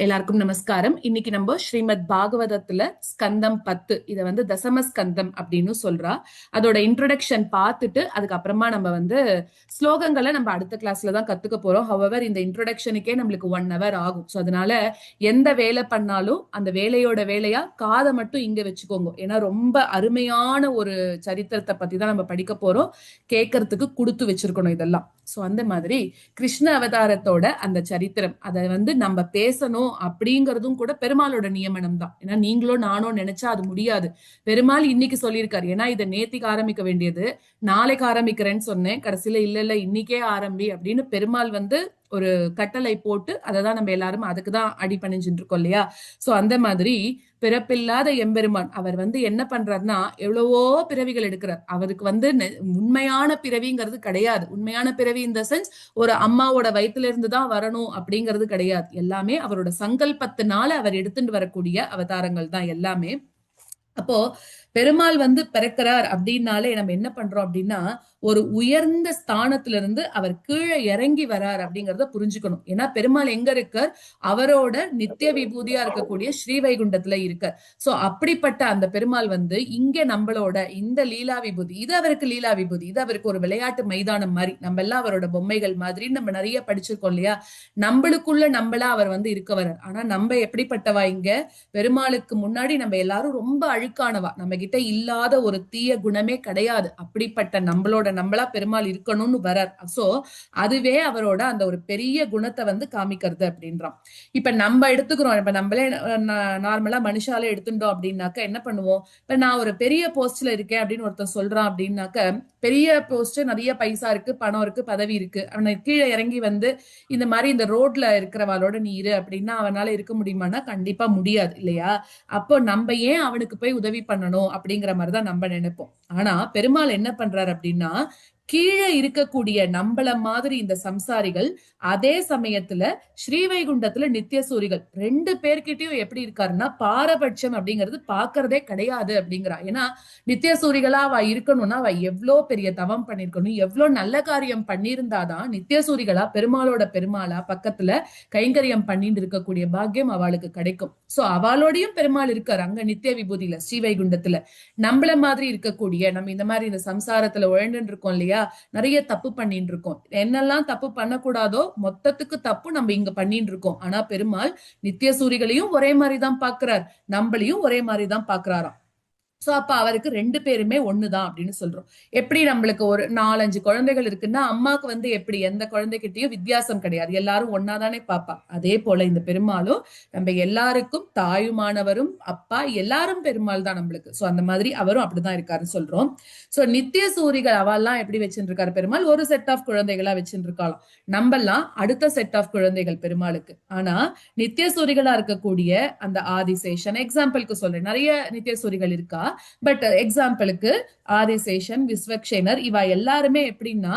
எல்லாருக்கும் நமஸ்காரம். இன்னைக்கு நம்ம ஸ்ரீமத் பாகவதத்துல ஸ்கந்தம் 10 இத தசம ஸ்கந்தம் அப்படின்னு சொல்றா. அதோட இன்ட்ரோடக்ஷன் பார்த்துட்டு அதுக்கப்புறமா நம்ம ஸ்லோகங்களை நம்ம அடுத்த கிளாஸ்ல தான் கத்துக்க போறோம். ஹவவர் இந்த இன்ட்ரோடக்ஷனுக்கே நம்மளுக்கு 1 hour ஆகும். ஸோ அதனால எந்த வேலை பண்ணாலும் அந்த வேலையோட வேலையா காதை மட்டும் இங்க வச்சுக்கோங்க. ஏன்னா ரொம்ப அருமையான ஒரு சரித்திரத்தை பத்தி தான் நம்ம படிக்க போறோம். கேட்கறதுக்கு கொடுத்து வச்சிருக்கணும் இதெல்லாம். ஸோ அந்த மாதிரி கிருஷ்ண அவதாரத்தோட அந்த சரித்திரம் அதை நம்ம பேசணும் அப்படிங்கறதும் கூட பெருமாளோட நியமனம் தான். ஏன்னா நீங்களோ நானோ நினைச்சா அது முடியாது. பெருமாள் இன்னைக்கு சொல்லியிருக்காரு. ஏன்னா இதை நேத்திக்கு ஆரம்பிக்க வேண்டியது, நாளைக்கு ஆரம்பிக்கிறேன்னு சொன்னேன். கடைசியில இல்ல இன்னைக்கே ஆரம்பி அப்படின்னு பெருமாள் ஒரு கட்டளை போட்டு அததான் நம்ம எல்லாரும் அதுக்குதான் அடி பணிஞ்சுட்டு இருக்கோம் இல்லையா. சோ அந்த மாதிரி பிறப்பில்லாத எம்பெருமான் அவர் என்ன பண்றாருன்னா எவ்வளவோ பிறவிகள் எடுக்கிறார். அவருக்கு உண்மையான பிறவிங்கிறது கிடையாது. உண்மையான பிறவி இந்த சென்ஸ் ஒரு அம்மாவோட வயிற்றுல இருந்துதான் வரணும் அப்படிங்கிறது கிடையாது. எல்லாமே அவரோட சங்கல்பத்தினால அவர் எடுத்துட்டு வரக்கூடிய அவதாரங்கள் தான் எல்லாமே. அப்போ பெருமாள் பிறக்கிறார் அப்படின்னாலே நம்ம என்ன பண்றோம் அப்படின்னா ஒரு உயர்ந்த ஸ்தானத்துல இருந்து அவர் கீழே இறங்கி வரார் அப்படிங்கறத புரிஞ்சுக்கணும். ஏன்னா பெருமாள் எங்க இருக்கார்? அவரோட நித்திய விபூதியா இருக்கக்கூடிய ஸ்ரீவைகுண்டத்துல இருக்கார். சோ அப்படிப்பட்ட அந்த பெருமாள் இங்க நம்மளோட இந்த லீலா விபூதி, இது அவருக்கு லீலா விபூதி, இது அவருக்கு ஒரு விளையாட்டு மைதானம் மாதிரி, நம்ம எல்லாம் அவரோட பொம்மைகள் மாதிரி நம்ம நிறைய படிச்சிருக்கோம் இல்லையா. நம்மளுக்குள்ள நம்மளா அவர் இருக்க வர்றார். ஆனா நம்ம எப்படிப்பட்டவா? இங்க பெருமாளுக்கு முன்னாடி நம்ம எல்லாரும் ரொம்ப அழுக்கானவா. நம்ம கிட்ட இல்லாத ஒரு தீய குணமே கிடையாது. அப்படிப்பட்ட நம்மளா பெருமாள் இருக்கணும்னு வரார். சோ அதுவே அவரோட அந்த ஒரு பெரிய குணத்தை காமிக்கிறது அப்படின்றான். இப்ப நம்ம எடுத்துக்கிறோம். இப்ப நம்மளே நார்மலா மனுஷால எடுத்துட்டோம் அப்படின்னாக்க என்ன பண்ணுவோம்? இப்ப நான் ஒரு பெரிய போஸ்ட்ல இருக்கேன் அப்படின்னு ஒருத்தர் சொல்றான் அப்படின்னாக்க, பெரிய போஸ்ட், நிறைய பைசா இருக்கு, பணம் இருக்கு, பதவி இருக்கு, அவனை கீழே இறங்கி இந்த மாதிரி இந்த ரோட்ல இருக்கிறவாளோட நீ இரு அப்படின்னா அவனால இருக்க முடியுமானா கண்டிப்பா முடியாது இல்லையா. அப்போ நம்ம ஏன் அவனுக்கு போய் உதவி பண்ணணும் அப்படிங்கிற மாதிரிதான் நம்ம நினைப்போம். ஆனா பெருமாள் என்ன பண்றாரு அப்படின்னா, கீழே இருக்கக்கூடிய நம்மள மாதிரி இந்த சம்சாரிகள் அதே சமயத்துல ஸ்ரீவைகுண்டத்துல நித்திய சூரிகள் 2 பேர்கிட்டயும் எப்படி இருக்காருன்னா பாரபட்சம் அப்படிங்கிறது பாக்குறதே கிடையாது அப்படிங்கிறா. ஏன்னா நித்திய சூரிகளா அவ இருக்கணும்னா அவ எவ்வளவு பெரிய தவம் பண்ணிருக்கணும், எவ்வளவு நல்ல காரியம் பண்ணியிருந்தாதான் நித்திய சூரிகளா பெருமாளோட பெருமாளா பக்கத்துல கைங்கரியம் பண்ணிட்டு இருக்கக்கூடிய பாக்கியம் அவளுக்கு கிடைக்கும். சோ அவளோடையும் பெருமாள் இருக்காரு அங்க நித்திய விபூதியில ஸ்ரீவைகுண்டத்துல. நம்மள மாதிரி இருக்கக்கூடிய நம்ம இந்த மாதிரி இந்த சம்சாரத்துல உழண்டு இருக்கோம் இல்லையா, நிறைய தப்பு பண்ணிட்டு இருக்கோம். என்னெல்லாம் தப்பு பண்ணக்கூடாதோ மொத்தத்துக்கு தப்பு நம்ம இங்க பண்ணிட்டு இருக்கோம். ஆனா பெருமாள் நித்திய சூரிகளையும் ஒரே மாதிரிதான் பாக்குறார், நம்மளையும் ஒரே மாதிரிதான் பாக்குறாராம். சோ அப்ப அவருக்கு 2 பேருமே ஒண்ணுதான் அப்படின்னு சொல்றோம். எப்படி நம்மளுக்கு ஒரு 4-5 குழந்தைகள் இருக்குன்னா அம்மாவுக்கு எப்படி எந்த குழந்தைகிட்டயும் வித்தியாசம் கிடையாது, எல்லாரும் ஒன்னாதானே பாப்பா. அதே போல இந்த பெருமாளும் நம்ம எல்லாருக்கும் தாயுமானவரும் அப்பா எல்லாரும் பெருமாள் தான் நம்மளுக்கு. சோ அந்த மாதிரி அவரும் அப்படிதான் இருக்காருன்னு சொல்றோம். சோ நித்திய சூரிகள் அவெல்லாம் எப்படி வச்சுட்டு இருக்காரு பெருமாள்? ஒரு செட் ஆஃப் குழந்தைகளா வச்சுட்டு இருக்காளாம். நம்மெல்லாம் அடுத்த செட் ஆஃப் குழந்தைகள் பெருமாளுக்கு. ஆனா நித்திய சூரிகளா இருக்கக்கூடிய அந்த ஆதிசேஷன் எக்ஸாம்பிளுக்கு சொல்றேன், நிறைய நித்திய சூரிகள் இருக்கா. பட் எக்ஸாம்பிளுக்கு ஆதிசேஷன், விஸ்வக்சேனர் இவ எல்லாருமே எப்படின்னா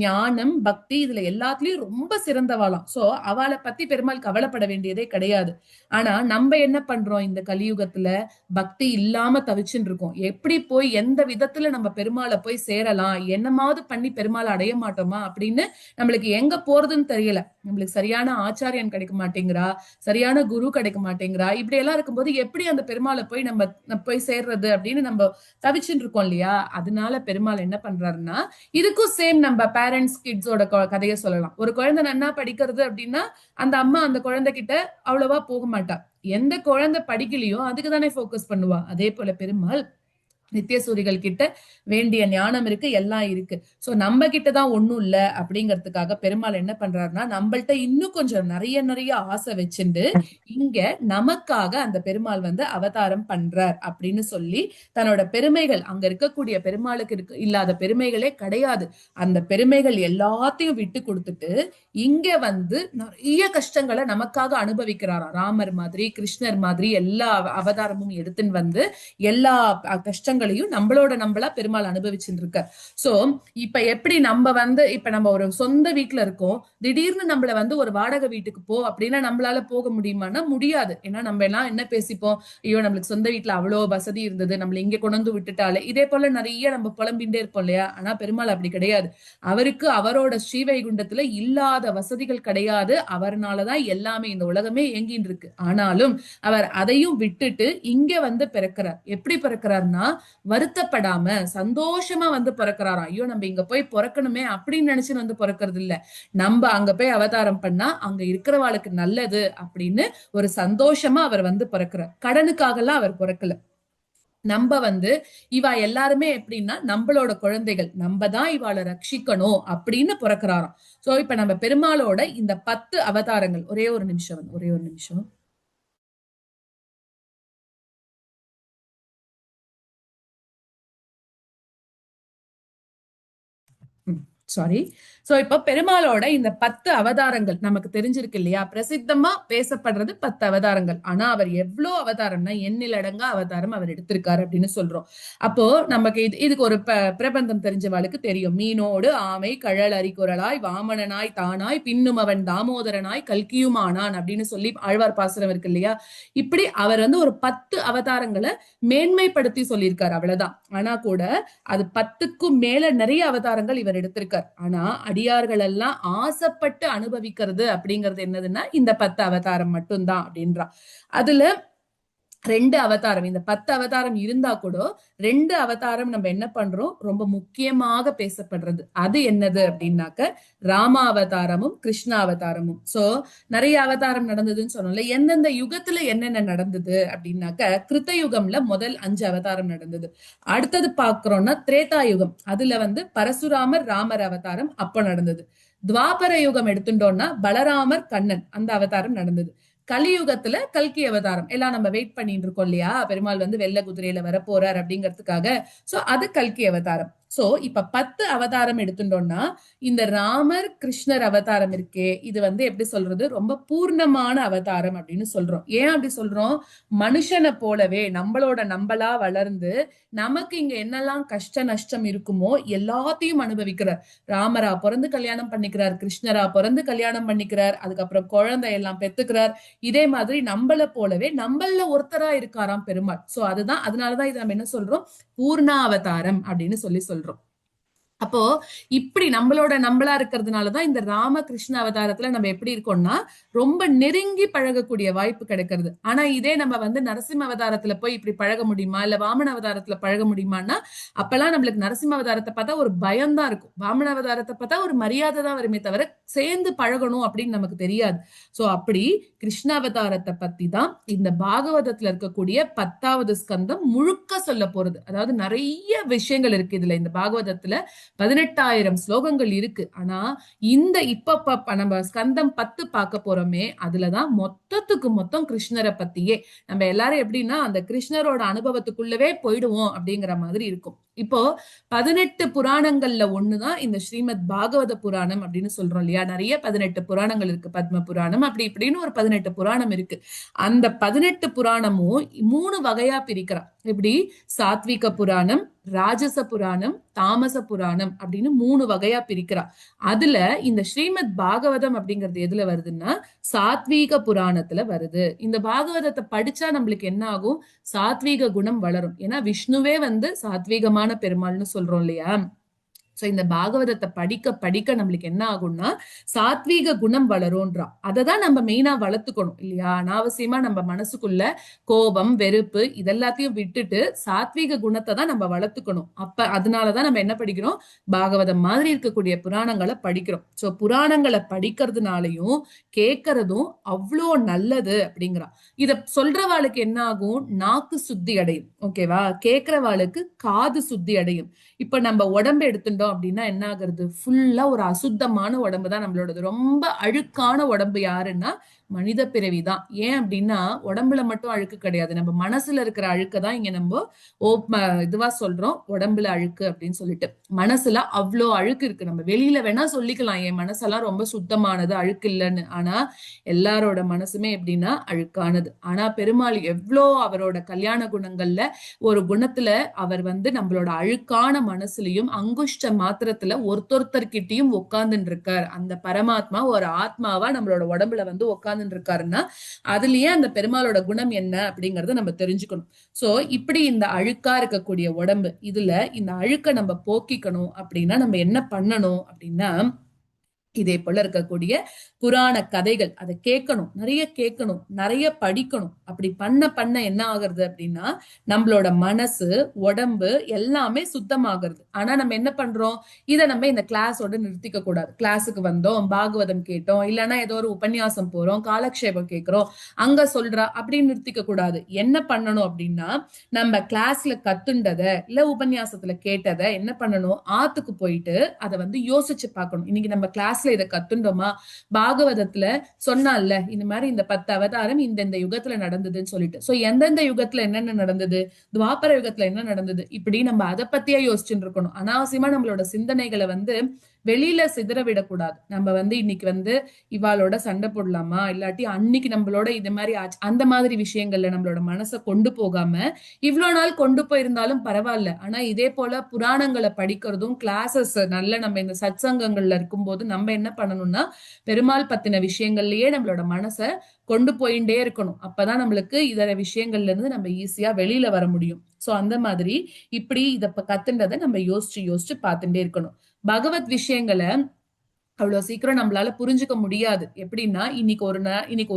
ஞானம் பக்தி இதுல எல்லாத்துலயும் ரொம்ப சிறந்தவாளாம். சோ அவளை பத்தி பெருமாள் கவலைப்பட வேண்டியதே கிடையாது. ஆனா நம்ம என்ன பண்றோம்? இந்த கலியுகத்துல பக்தி இல்லாம தவிச்சுட்டு இருக்கோம். எப்படி போய் எந்த விதத்துல நம்ம பெருமாளை போய் சேரலாம், என்னமாவது பண்ணி பெருமாளை அடைய மாட்டோமா அப்படின்னு நம்மளுக்கு எங்க போறதுன்னு தெரியல. நம்மளுக்கு சரியான ஆச்சாரியன் கிடைக்க மாட்டேங்கிறா, சரியான குரு கிடைக்க மாட்டேங்கிறா. இப்படி எல்லாம் இருக்கும்போது எப்படி அந்த பெருமாளை போய் நம்ம போய் சேர்றது அப்படின்னு நம்ம தவிச்சுட்டு இருக்கோம் இல்லையா. அதனால பெருமாள் என்ன பண்றாருன்னா இதுக்கும் சேம் நம்ம பேரண்ட்ஸ் கிட்ஸோட கதையை சொல்லலாம். ஒரு குழந்தை நன்னா படிக்கிறது அப்படின்னா அந்த அம்மா அந்த குழந்தை கிட்ட அவ்வளவா போக மாட்டா. எந்த குழந்தை படிக்கலையோ அதுக்கு தானே போக்கஸ் பண்ணுவா. அதே போல பெருமாள் நித்திய சூரிகள் கிட்ட வேண்டிய ஞானம் இருக்கு, எல்லாம் இருக்கு. சோ நம்ம கிட்டதான் ஒண்ணும் இல்ல அப்படிங்கறதுக்காக பெருமாள் என்ன பண்றாருன்னா நம்மள்ட்ட இன்னும் கொஞ்சம் நிறைய நிறைய ஆசை வச்சுண்டு இங்க நமக்காக அந்த பெருமாள் அவதாரம் பண்றார் அப்படின்னு சொல்லி தன்னோட பெருமைகள், அங்க இருக்கக்கூடிய பெருமாளுக்கு இல்லாத பெருமைகளே கிடையாது, அந்த பெருமைகள் எல்லாத்தையும் விட்டு கொடுத்துட்டு இங்க நிறைய கஷ்டங்களை நமக்காக அனுபவிக்கிறாராம். ராமர் மாதிரி கிருஷ்ணர் மாதிரி எல்லா அவதாரமும் எடுத்துன்னு எல்லா கஷ்டங்களையும் நம்மளா பெருமாள் அனுபவிச்சுட்டு இருக்க. சோ இப்ப எப்படி நம்ம இப்ப நம்ம ஒரு சொந்த வீட்டுல இருக்கோம், திடீர்னு நம்மள ஒரு வாடகை வீட்டுக்கு போ அப்படின்னா நம்மளால போக முடியுமானா முடியாது. ஏன்னா நம்ம எல்லாம் என்ன பேசிப்போம், ஐயோ நம்மளுக்கு சொந்த வீட்டுல அவ்வளவு வசதி இருந்தது, நம்மள இங்க கொண்டு விட்டுட்டாலே, இதே போல நிறைய நம்ம புலம்பின்றே இருப்போம் இல்லையா. ஆனா பெருமாள் அப்படி கிடையாது. அவருக்கு அவரோட ஸ்ரீவைகுண்டத்துல இல்லாத வசதிகள் கிடையாது. அவர்னாலதான் எல்லாமே இந்த உலகமே இயங்கின்னு இருக்கு. ஆனாலும் அவர் அதையும் விட்டுட்டு இங்க வந்து பிறக்கிறார். எப்படி பிறக்கிறார்னா வருத்தப்படாம சந்தோஷமா வந்து பிறக்கிறாராம். ஐயோ நம்ம இங்க போய் பிறக்கணுமே அப்படின்னு நினைச்சு வந்து பிறக்கிறது இல்ல. நம்ம அங்க போய் அவதாரம் பண்ணா அங்க இருக்கிறவாளுக்கு நல்லது அப்படின்னு ஒரு சந்தோஷமா அவர் வந்து பிறக்கிறார். கடனுக்காக எல்லாம் அவர் பிறக்கல. நம்ம வந்து இவ எல்லாருமே எப்படின்னா நம்மளோட குழந்தைகள், நம்ம தான் இவாளை ரட்சிக்கணும் அப்படின்னு பிறக்கிறாராம். சோ இப்ப நம்ம பெருமாளோட இந்த 10 அவதாரங்கள், ஒரே ஒரு நிமிஷம் வந்து ஒரே ஒரு நிமிஷம். சாரி. சோ இப்ப பெருமாளோட இந்த 10 அவதாரங்கள் நமக்கு தெரிஞ்சிருக்கு இல்லையா? பிரசித்தமா பேசப்படுறது 10 அவதாரங்கள். ஆனா அவர் எவ்வளவு அவதாரம்னா எண்ணிலடங்கா அவதாரம் அவர் எடுத்திருக்காரு அப்படின்னு சொல்றோம். அப்போ நமக்கு இதுக்கு ஒரு பிரபந்தம் தெரிஞ்சவாளுக்கு தெரியும். மீனோடு ஆமை கழல் அரிகுரலாய் வாமனனாய் தானாய் பின்னும் அவன் தாமோதரனாய் கல்கியுமானான் அப்படின்னு சொல்லி ஆழ்வார் பாசுரம் இருக்கு இல்லையா? இப்படி அவர் வந்து ஒரு 10 அவதாரங்களை மேன்மைப்படுத்தி சொல்லியிருக்காரு, அவ்வளவுதான். ஆனா கூட அது 10க்கும் மேல நிறைய அவதாரங்கள் இவர் எடுத்திருக்கார். ஆனா அடியார்கள் எல்லாம் ஆசைப்பட்டு அனுபவிக்கிறது அப்படிங்கிறது என்னதுன்னா இந்த 10 அவதாரம் மட்டும்தான் அப்படின்றா. அதுல 2 அவதாரம், இந்த 10 அவதாரம் இருந்தா கூட 2 அவதாரம் நம்ம என்ன பண்றோம், ரொம்ப முக்கியமாக பேசப்படுறது. அது என்னது அப்படின்னாக்க ராம அவதாரமும் கிருஷ்ண அவதாரமும். சோ நிறைய அவதாரம் நடந்ததுன்னு சொன்னோம்ல. எந்தெந்த யுகத்துல என்னென்ன நடந்தது அப்படின்னாக்க கிருத்த யுகம்ல முதல் 5 அவதாரம் நடந்தது. அடுத்தது பாக்குறோம்னா திரேதா யுகம், அதுல வந்து பரசுராமர் ராமர் அவதாரம் அப்ப நடந்தது. துவாபர யுகம் எடுத்துட்டோம்னா பலராமர் கண்ணன் அந்த அவதாரம் நடந்தது. கலியுகத்துல கல்கி அவதாரம் எல்லாம் நம்ம வெயிட் பண்ணிட்டு இருக்கோம் இல்லையா? பெருமாள் வந்து வெள்ள குதிரையில வர போறார் அப்படிங்கிறதுக்காக. சோ அது கல்கி அவதாரம். சோ இப்ப 10 அவதாரம் எடுத்துட்டோம்னா இந்த ராமர் கிருஷ்ணர் அவதாரம் இருக்கே, இது வந்து எப்படி சொல்றது, ரொம்ப பூர்ணமான அவதாரம் அப்படின்னு சொல்றோம். ஏன் அப்படி சொல்றோம்? மனுஷனை போலவே நம்மளா வளர்ந்து நமக்கு இங்க என்னெல்லாம் கஷ்ட நஷ்டம் இருக்குமோ எல்லாத்தையும் அனுபவிக்கிறார். ராமரா பிறந்து கல்யாணம் பண்ணிக்கிறார், கிருஷ்ணரா பிறந்து கல்யாணம் பண்ணிக்கிறார், அதுக்கப்புறம் குழந்தை எல்லாம் பெத்துக்கிறார். இதே மாதிரி நம்மள போலவே நம்மள ஒருத்தரா இருக்காராம் பெருமாள். சோ அதுதான், அதனாலதான் இது நம்ம என்ன சொல்றோம், பூர்ணாவதாரம் அப்படின்னு சொல்லி சொல்றோம். அப்போ இப்படி நம்மளா இருக்கிறதுனாலதான் இந்த ராமகிருஷ்ண அவதாரத்துல நம்ம எப்படி இருக்கோம்னா ரொம்ப நெருங்கி பழகக்கூடிய வாய்ப்பு கிடைக்கிறது. ஆனா இதே நம்ம வந்து நரசிம்ம அவதாரத்துல போய் இப்படி பழக முடியுமா, இல்ல வாமன அவதாரத்துல பழக முடியுமான்னா அப்பெல்லாம் நம்மளுக்கு நரசிம்ம அவதாரத்தை பார்த்தா ஒரு பயம் தான் இருக்கும், வாமன அவதாரத்தை பார்த்தா ஒரு மரியாதை தான் வருமே தவிர சேர்ந்து பழகணும் அப்படின்னு நமக்கு தெரியாது. சோ அப்படி கிருஷ்ண அவதாரத்தை பத்தி தான் இந்த பாகவதத்துல இருக்கக்கூடிய 10வது ஸ்கந்தம் முழுக்க சொல்ல போறது. அதாவது நிறைய விஷயங்கள் இருக்கு இதுல. இந்த பாகவதத்துல 18,000 ஸ்லோகங்கள் இருக்கு. ஆனா இந்த இப்ப நம்ம ஸ்கந்தம் 10 பார்க்க போறோமே, அதுலதான் மொத்தத்துக்கு மொத்தம் கிருஷ்ணரை பத்தியே. நம்ம எல்லாரும் எப்படின்னா அந்த கிருஷ்ணரோட அனுபவத்துக்குள்ளவே போயிடுவோம் அப்படிங்கிற மாதிரி இருக்கும். இப்போ 18 புராணங்கள்ல ஒண்ணுதான் இந்த ஸ்ரீமத் பாகவத புராணம் அப்படின்னு சொல்றோம் இல்லையா? நிறைய 18 புராணங்கள் இருக்கு. பத்ம புராணம் அப்படி இப்படின்னு ஒரு 18 புராணம் இருக்கு. அந்த 18 புராணமும் 3 வகையா பிரிக்கிறான். எப்படி சாத்விக புராணம், ராஜச புராணம், தாமச புராணம் அப்படின்னு 3 வகையா பிரிக்கிறா. அதுல இந்த ஸ்ரீமத் பாகவதம் அப்படிங்கிறது எதுல வருதுன்னா சாத்வீக புராணத்துல வருது. இந்த பாகவதத்தை படிச்சா நம்மளுக்கு என்ன ஆகும், சாத்வீக குணம் வளரும். ஏன்னா விஷ்ணுவே வந்து சாத்வீகமான பெருமாள்னு சொல்றோம் இல்லையா? சோ இந்த பாகவதத்தை படிக்க படிக்க நம்மளுக்கு என்ன ஆகும்னா சாத்வீக குணம் வளரும்ன்றா. அததான் நம்ம மெயினா வளர்த்துக்கணும் இல்லையா? அனாவசியமா நம்ம மனசுக்குள்ள கோபம் வெறுப்பு இதெல்லாத்தையும் விட்டுட்டு சாத்வீக குணத்தை தான் நம்ம வளர்த்துக்கணும். அப்ப அதனாலதான் நம்ம என்ன படிக்கிறோம், பாகவதம் மாதிரி இருக்கக்கூடிய புராணங்களை படிக்கிறோம். சோ புராணங்களை படிக்கிறதுனாலையும் கேட்கறதும் அவ்வளோ நல்லது அப்படிங்கிறா. இத சொல்றவாளுக்கு என்ன ஆகும், நாக்கு சுத்தி அடையும். ஓகேவா? கேட்கிறவாளுக்கு காது சுத்தி அடையும். இப்ப நம்ம உடம்பு எடுத்துட்டோம் அப்படின்னா என்ன ஆகுறது, ஃபுல்லா ஒரு அசுத்தமான உடம்பு தான் நம்மளோடது. ரொம்ப அழுக்கான உடம்பு யாருன்னா மனித பிறவிதான். ஏன் அப்படின்னா உடம்புல மட்டும் அழுக்கு கிடையாது, நம்ம மனசுல இருக்கிற அழுக்க தான் இங்க நம்ம இதுவா சொல்றோம் உடம்புல அழுக்கு அப்படின்னு சொல்லிட்டு. மனசுல அவ்வளோ அழுக்கு இருக்கு. நம்ம வெளியில வேணா சொல்லிக்கலாம் என் மனசெல்லாம் ரொம்ப சுத்தமானது அழுக்கு இல்லைன்னு. ஆனா எல்லாரோட மனசுமே எப்படின்னா அழுக்கானது. ஆனா பெருமாள் எவ்வளோ அவரோட கல்யாண குணங்கள்ல ஒரு குணத்துல அவர் வந்து நம்மளோட அழுக்கான மனசுலயும் அங்குஷ்ட மாத்திரத்துல ஒருத்தொருத்தர்கிட்டயும் உட்கார்ந்துட்டு இருக்கார். அந்த பரமாத்மா ஒரு ஆத்மாவா நம்மளோட உடம்புல வந்து உட்கார்ந்துட்டு இருக்காருன்னா அதுலயே அந்த பெருமாளோட குணம் என்ன அப்படிங்கறத நம்ம தெரிஞ்சுக்கணும். சோ இப்படி இந்த அழுக்கா இருக்கக்கூடிய உடம்பு, இதுல இந்த அழுக்க நம்ம போக்கிக்கணும் அப்படின்னா நம்ம என்ன பண்ணணும் அப்படின்னா இதே போல இருக்கக்கூடிய புராண கதைகள் அதை கேட்கணும், நிறைய படிக்கணும். அப்படி பண்ண பண்ண என்ன ஆகுறது அப்படின்னா நம்மளோட மனசு, உடம்பு எல்லாமே சுத்தமாகிறது. ஆனா நம்ம என்ன பண்றோம், இதை நம்ம இந்த கிளாஸோட நிறுத்திக்க கூடாது. கிளாஸுக்கு வந்தோம், பாகவதம் கேட்டோம், இல்லைன்னா ஏதோ ஒரு உபன்யாசம் போறோம், காலக்ஷேபம் கேட்கிறோம், அங்க சொல்றா அப்படின்னு நிறுத்திக்க கூடாது. என்ன பண்ணணும் அப்படின்னா நம்ம கிளாஸ்ல கத்துண்டத இல்ல உபன்யாசத்துல கேட்டதை என்ன பண்ணணும், ஆத்துக்கு போயிட்டு அதை வந்து யோசிச்சு பார்க்கணும். இன்னைக்கு நம்ம கிளாஸ்ல இதை கத்துண்டோமா, பாகவதத்துல சொன்னால இந்த மாதிரி இந்த 10 அவதாரம் இந்த யுகத்துல நடந்ததுன்னு சொல்லிட்டு, சோ எந்தெந்த யுகத்துல என்னென்ன நடந்தது, துவாபர யுகத்துல என்ன நடந்தது, இப்படி நம்ம அதை பத்தியே யோசிச்சுட்டு இருக்கணும். அனாவசியமா நம்மளோட சிந்தனைகளை வந்து வெளியில சிதற விடக்கூடாது. நம்ம வந்து இன்னைக்கு வந்து இவாளோட சண்டை போடலாமா, இல்லாட்டி அன்னைக்கு நம்மளோட இது மாதிரி ஆச்சு, அந்த மாதிரி விஷயங்கள்ல நம்மளோட மனசை கொண்டு போகாம, இவ்வளவு நாள் கொண்டு போயிருந்தாலும் பரவாயில்ல, ஆனா இதே போல புராணங்களை படிக்கிறதும் கிளாஸஸ் நல்ல நம்ம இந்த சத் சங்கங்கள்ல இருக்கும்போது நம்ம என்ன பண்ணணும்னா பெருமாள் பத்தின விஷயங்கள்லயே நம்மளோட மனசை கொண்டு போயிட்டே இருக்கணும். அப்பதான் நம்மளுக்கு இதர விஷயங்கள்ல இருந்து நம்ம ஈஸியா வெளியில வர முடியும். சோ அந்த மாதிரி இப்படி இத கத்துன்றதை நம்ம யோசிச்சு யோசிச்சு பார்த்துட்டே இருக்கணும். பகவத் விஷயங்களை அவ்வளவு சீக்கிரம் நம்மளால புரிஞ்சுக்க முடியாது. எப்படின்னா இன்னைக்கு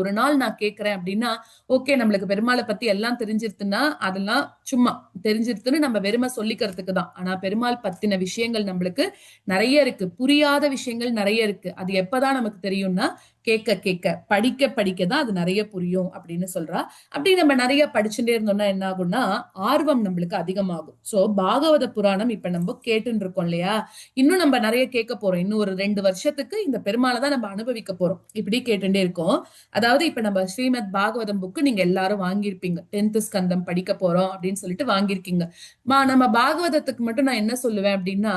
ஒரு நாள் நான் கேட்கிறேன் அப்படின்னா ஓகே நம்மளுக்கு பெருமாளை பத்தி எல்லாம் தெரிஞ்சிருத்துன்னா அதெல்லாம் சும்மா தெரிஞ்சிருத்துன்னு நம்ம வெறுமை சொல்லிக்கிறதுக்கு தான். ஆனா பெருமாள் பத்தின விஷயங்கள் நம்மளுக்கு நிறைய இருக்கு, புரியாத விஷயங்கள் நிறைய இருக்கு. அது எப்பதான் நமக்கு தெரியும்னா கேட்க கேட்க படிக்க படிக்க தான் அது நிறைய புரியும் அப்படின்னு சொல்றா. அப்படி நம்ம நிறைய படிச்சுட்டே இருந்தோம்னா என்ன ஆகும்னா ஆர்வம் நம்மளுக்கு அதிகமாகும். சோ பாகவத புராணம் இப்ப நம்ம கேட்டுன்னு இருக்கோம் இல்லையா, இன்னும் நம்ம நிறைய கேட்க போறோம். இன்னும் ஒரு 2 வருஷத்துக்கு இந்த பெருமாளை தான் நம்ம அனுபவிக்க போறோம். இப்படி கேட்டுட்டே இருக்கோம். அதாவது இப்ப நம்ம ஸ்ரீமத் பாகவதம் புக்கு நீங்க எல்லாரும் வாங்கியிருப்பீங்க. 10th ஸ்கந்தம் படிக்க போறோம் அப்படின்னு சொல்லிட்டு வாங்கியிருக்கீங்க. நம்ம பாகவதத்துக்கு மட்டும் நான் என்ன சொல்லுவேன் அப்படின்னா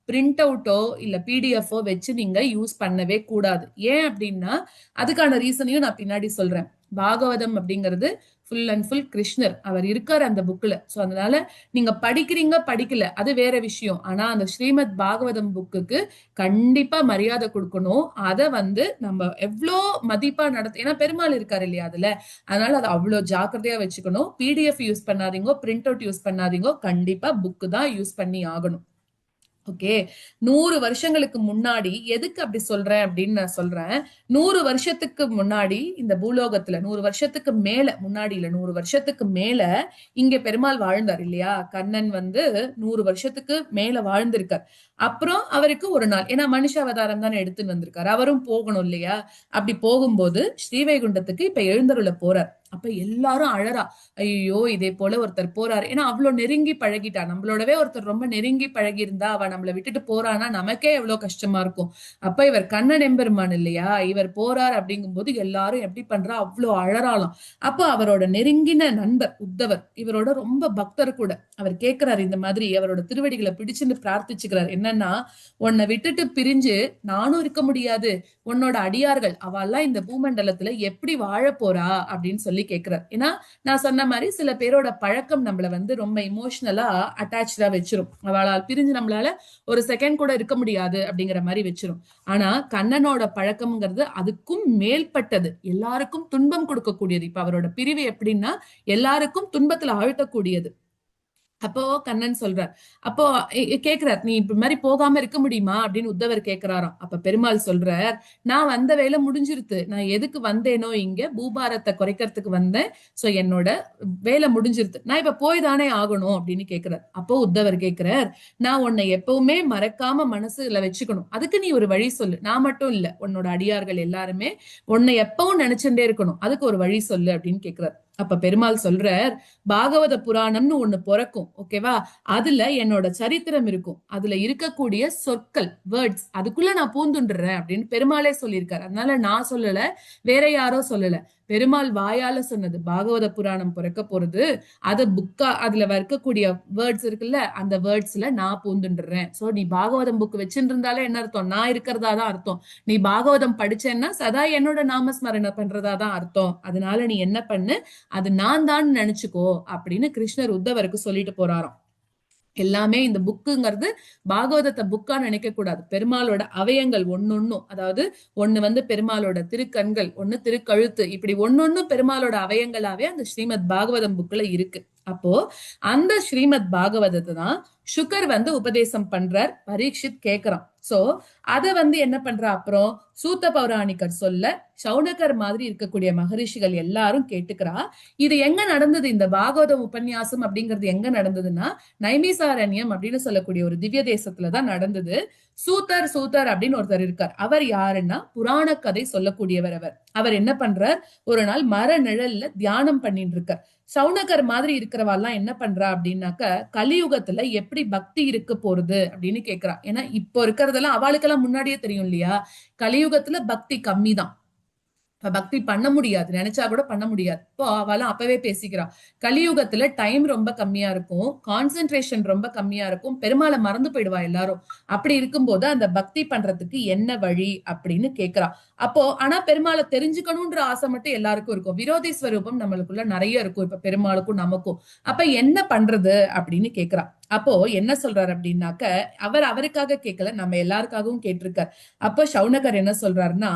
பிரிண்ட் அவுட்டோ இல்ல பிடிஎஃப்ஓ வச்சு நீங்க யூஸ் பண்ணவே கூடாது. ஏன் அப்படின்னா அதுக்கான ரீசனையும் நான் பின்னாடி சொல்றேன். பாகவதம் அப்படிங்கிறது ஃபுல் அண்ட் ஃபுல் கிருஷ்ணர் அவர் இருக்காரு அந்த புக்ல. சோ அதனால நீங்க படிக்கிறீங்க படிக்கல அது வேற விஷயம். ஆனா அந்த ஸ்ரீமத் பாகவதம் புக்குக்கு கண்டிப்பா மரியாதை கொடுக்கணும். அதை வந்து நம்ம எவ்வளோ மதிப்பா ஏன்னா பெருமாள் இருக்காரு இல்லையா அதுல, அதனால அதை அவ்வளவு ஜாக்கிரதையா வச்சுக்கணும். பிடிஎஃப் யூஸ் பண்ணாதீங்க, பிரிண்ட் அவுட் யூஸ் பண்ணாதீங்க, கண்டிப்பா புக்கு தான் யூஸ் பண்ணி ஆகணும். ஓகே, 100 வருஷங்களுக்கு முன்னாடி எதுக்கு அப்படி சொல்றேன் அப்படின்னு நான் சொல்றேன். 100 வருஷத்துக்கு முன்னாடி இந்த பூலோகத்துல 100 வருஷத்துக்கு மேல, முன்னாடி இல்ல 100 வருஷத்துக்கு மேல இங்க பெருமாள் வாழ்ந்தார் இல்லையா. கண்ணன் வந்து 100 வருஷத்துக்கு மேல வாழ்ந்திருக்கார். அப்புறம் அவருக்கு ஒரு நாள், ஏன்னா மனுஷ அவதாரம் தானே எடுத்துன்னு வந்திருக்காரு, அவரும் போகணும் இல்லையா. அப்படி போகும்போது ஸ்ரீவைகுண்டத்துக்கு இப்ப எழுந்தருள போறார். அப்ப எல்லாரும் அழறா, ஐயோ இதே போல ஒருத்தர் போறாரு. ஏன்னா அவ்வளவு நெருங்கி பழகிட்டா, நம்மளோடவே ஒருத்தர் ரொம்ப நெருங்கி பழகி இருந்தா அவ நம்மளை விட்டுட்டு போறான்னா நமக்கே எவ்வளவு கஷ்டமா இருக்கும். அப்ப இவர் கண்ணன் எம்பெருமான் இல்லையா, இவர் போறார் அப்படிங்கும்போது எல்லாரும் எப்படி பண்றா, அவ்வளவு அழறாலாம். அப்ப அவரோட நெருங்கின நண்பர் உத்தவர், இவரோட ரொம்ப பக்தர் கூட, அவர் கேட்கிறாரு இந்த மாதிரி, அவரோட திருவடிகளை பிடிச்சுன்னு பிரார்த்திச்சுக்கிறார். என்னன்னா உன்னை விட்டுட்டு பிரிஞ்சு நானும் இருக்க முடியாது, உன்னோட அடியார்கள் அவெல்லாம் இந்த பூமண்டலத்துல எப்படி வாழ போறா அப்படின்னு சொல்லி கேட்கிறார். ஏன்னா நான் சொன்ன மாதிரி சில பேரோட பழக்கம் நம்மள வந்து ரொம்ப இமோஷனலா அட்டாச்சா வச்சிரும். அவளால் பிரிஞ்சு நம்மளால ஒரு செகண்ட் கூட இருக்க முடியாது அப்படிங்கிற மாதிரி வச்சிரும். ஆனா கண்ணனோட பழக்கம்ங்கிறது அதுக்கும் மேல்பட்டது, எல்லாருக்கும் துன்பம் கொடுக்கக்கூடியது. இப்ப அவரோட பிரிவு எப்படின்னா எல்லாருக்கும் துன்பத்துல ஆழ்த்தக்கூடியது. அப்போ கண்ணன் சொல்றார், அப்போ கேக்குறார், நீ இப்ப மாதிரி போகாம இருக்க முடியுமா அப்படின்னு உத்தவர் கேக்குறாராம். அப்ப பெருமாள் சொல்றார், நான் வந்த வேலை முடிஞ்சிருத்து, நான் எதுக்கு வந்தேனோ இங்க பூபாரத்தை குறைக்கிறதுக்கு வந்தேன். சோ என்னோட வேலை முடிஞ்சிருத்து, நான் இப்ப போய் தானே ஆகணும் அப்படின்னு கேக்குறார். அப்போ உத்தவர் கேக்குறார், நான் உன்னை எப்பவுமே மறக்காம மனசுல வச்சுக்கணும், அதுக்கு நீ ஒரு வழி சொல்லு. நான் மட்டும் இல்ல, உன்னோட அடியார்கள் எல்லாருமே உன்னை எப்பவும் நினைச்சுட்டே இருக்கணும், அதுக்கு ஒரு வழி சொல்லு அப்படின்னு கேக்குறார். அப்ப பெருமாள் சொல்றார், பாகவத புராணம்னு ஒண்ணு பிறக்கும் ஓகேவா, அதுல என்னோட சரித்திரம் இருக்கும், அதுல இருக்கக்கூடிய சொற்கள் வேர்ட்ஸ் அதுக்குள்ள நான் பூந்துண்டுறேன் அப்படின்னு பெருமாளே சொல்லியிருக்காரு. அதனால நான் சொல்லல, வேற யாரோ சொல்லல, பெருமாள் வாயால சொன்னது. பாகவத புராணம் பிறக்க போறது, அது புக்கா அதுல இருக்கக்கூடிய வேர்ட்ஸ் இருக்குல்ல, அந்த வேர்ட்ஸ்ல நான் பூந்துண்டுறேன். சோ நீ பாகவதம் புக் வச்சுட்டு இருந்தாலே என்ன அர்த்தம், நான் இருக்கிறதா தான் அர்த்தம். நீ பாகவதம் படிச்சேன்னா சதா என்னோட நாமஸ்மரணை பண்றதா தான் அர்த்தம். அதனால நீ என்ன பண்ணு, அது நான் தான் நினைச்சுக்கோ அப்படின்னு கிருஷ்ணர் உத்தவருக்கு சொல்லிட்டு போறாராம். எல்லாமே இந்த புக்குங்கிறது பாகவதத்தை புக்கா நினைக்க கூடாது. பெருமாளோட அவயங்கள் ஒன்னொன்னும், அதாவது ஒண்ணு வந்து பெருமாளோட திருக்கண்கள், ஒண்ணு திருக்கழுத்து, இப்படி ஒன்னொன்னும் பெருமாளோட அவயங்களாவே அந்த ஸ்ரீமத் பாகவதம் புக்ல இருக்கு. அப்போ அந்த ஸ்ரீமத் பாகவதத்தை தான் சுகர் வந்து உபதேசம் பண்றார். பரீட்சித் கேக்குறான், சோ அத வந்து என்ன பண்றா அப்புறம் சூத்த பௌராணிகர் சொல்ல சௌனகர் மாதிரி இருக்கக்கூடிய மகரிஷிகள் எல்லாரும் கேட்டுக்கிறா. இது எங்க நடந்தது, இந்த பாகவத உபன்யாசம் அப்படிங்கிறது எங்க நடந்ததுன்னா நைமிசாரண்யம் அப்படின்னு சொல்லக்கூடிய ஒரு திவ்ய தேசத்துலதான் நடந்தது. சூத்தர் சூத்தர் அப்படின்னு ஒருத்தர் இருக்கார். அவர் யாருன்னா புராண கதை சொல்லக்கூடியவர். அவர் என்ன பண்றார், ஒரு நாள் மர நிழல்ல தியானம் பண்ணிட்டு இருக்கார். சௌனகர் மாதிரி இருக்கிறவாள்லாம் என்ன பண்றா அப்படின்னாக்க கலியுகத்துல எப்படி பக்தி இருக்க போறது அப்படின்னு கேக்குறா. ஏன்னா இப்போ இருக்கிறதெல்லாம் அவளுக்கெல்லாம் முன்னாடியே தெரியும் இல்லையா, கலியுகத்துல பக்தி கம்மி தான், பக்தி பண்ண முடியாது, நினைச்சா கூட பண்ண முடியாது. இப்போ அவெல்லாம் அப்பவே பேசிக்கிறா, கலியுகத்துல டைம் ரொம்ப கம்மியா இருக்கும், கான்சென்ட்ரேஷன் ரொம்ப கம்மியா இருக்கும், பெருமாளை மறந்து போயிடுவா எல்லாரும். அப்படி இருக்கும்போது அந்த பக்தி பண்றதுக்கு என்ன வழி அப்படின்னு கேக்குறா. அப்போ ஆனா பெருமாளை தெரிஞ்சுக்கணும்ன்ற ஆசை மட்டும் எல்லாருக்கும் இருக்கும், விரோதி ஸ்வரூபம் நம்மளுக்குள்ள நிறைய இருக்கும் இப்ப பெருமாளுக்கும் நமக்கும். அப்ப என்ன பண்றது அப்படின்னு கேக்குறா. அப்போ என்ன சொல்றாரு அப்படின்னாக்க, அவருக்காக கேட்கல, நம்ம எல்லாருக்காகவும் கேட்டிருக்கார். அப்போ சௌனகர் என்ன சொல்றாருன்னா,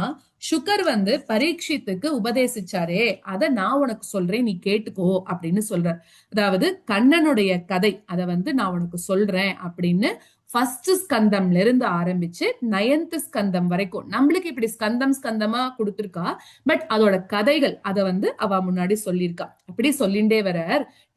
சுகர் வந்து பரீட்சித்துக்கு உபதேசிச்சாரே அத நான் உனக்கு சொல்றேன், நீ கேட்டுக்கோ அப்படின்னு சொல்றார். அதாவது கண்ணனுடைய கதை அத வந்து நான் உனக்கு சொல்றேன் அப்படின்னு ஃபர்ஸ்ட் ஸ்கந்தம்ல இருந்து ஆரம்பிச்சு 9th ஸ்கந்தம் வரைக்கும் நம்மளுக்கு இப்படி ஸ்கந்தம் ஸ்கந்தமா கொடுத்திருக்கா. பட் அதோட கதைகள் அத வந்து அவ முன்னாடி சொல்லியிருக்கா. அப்படி சொல்லிண்டே வர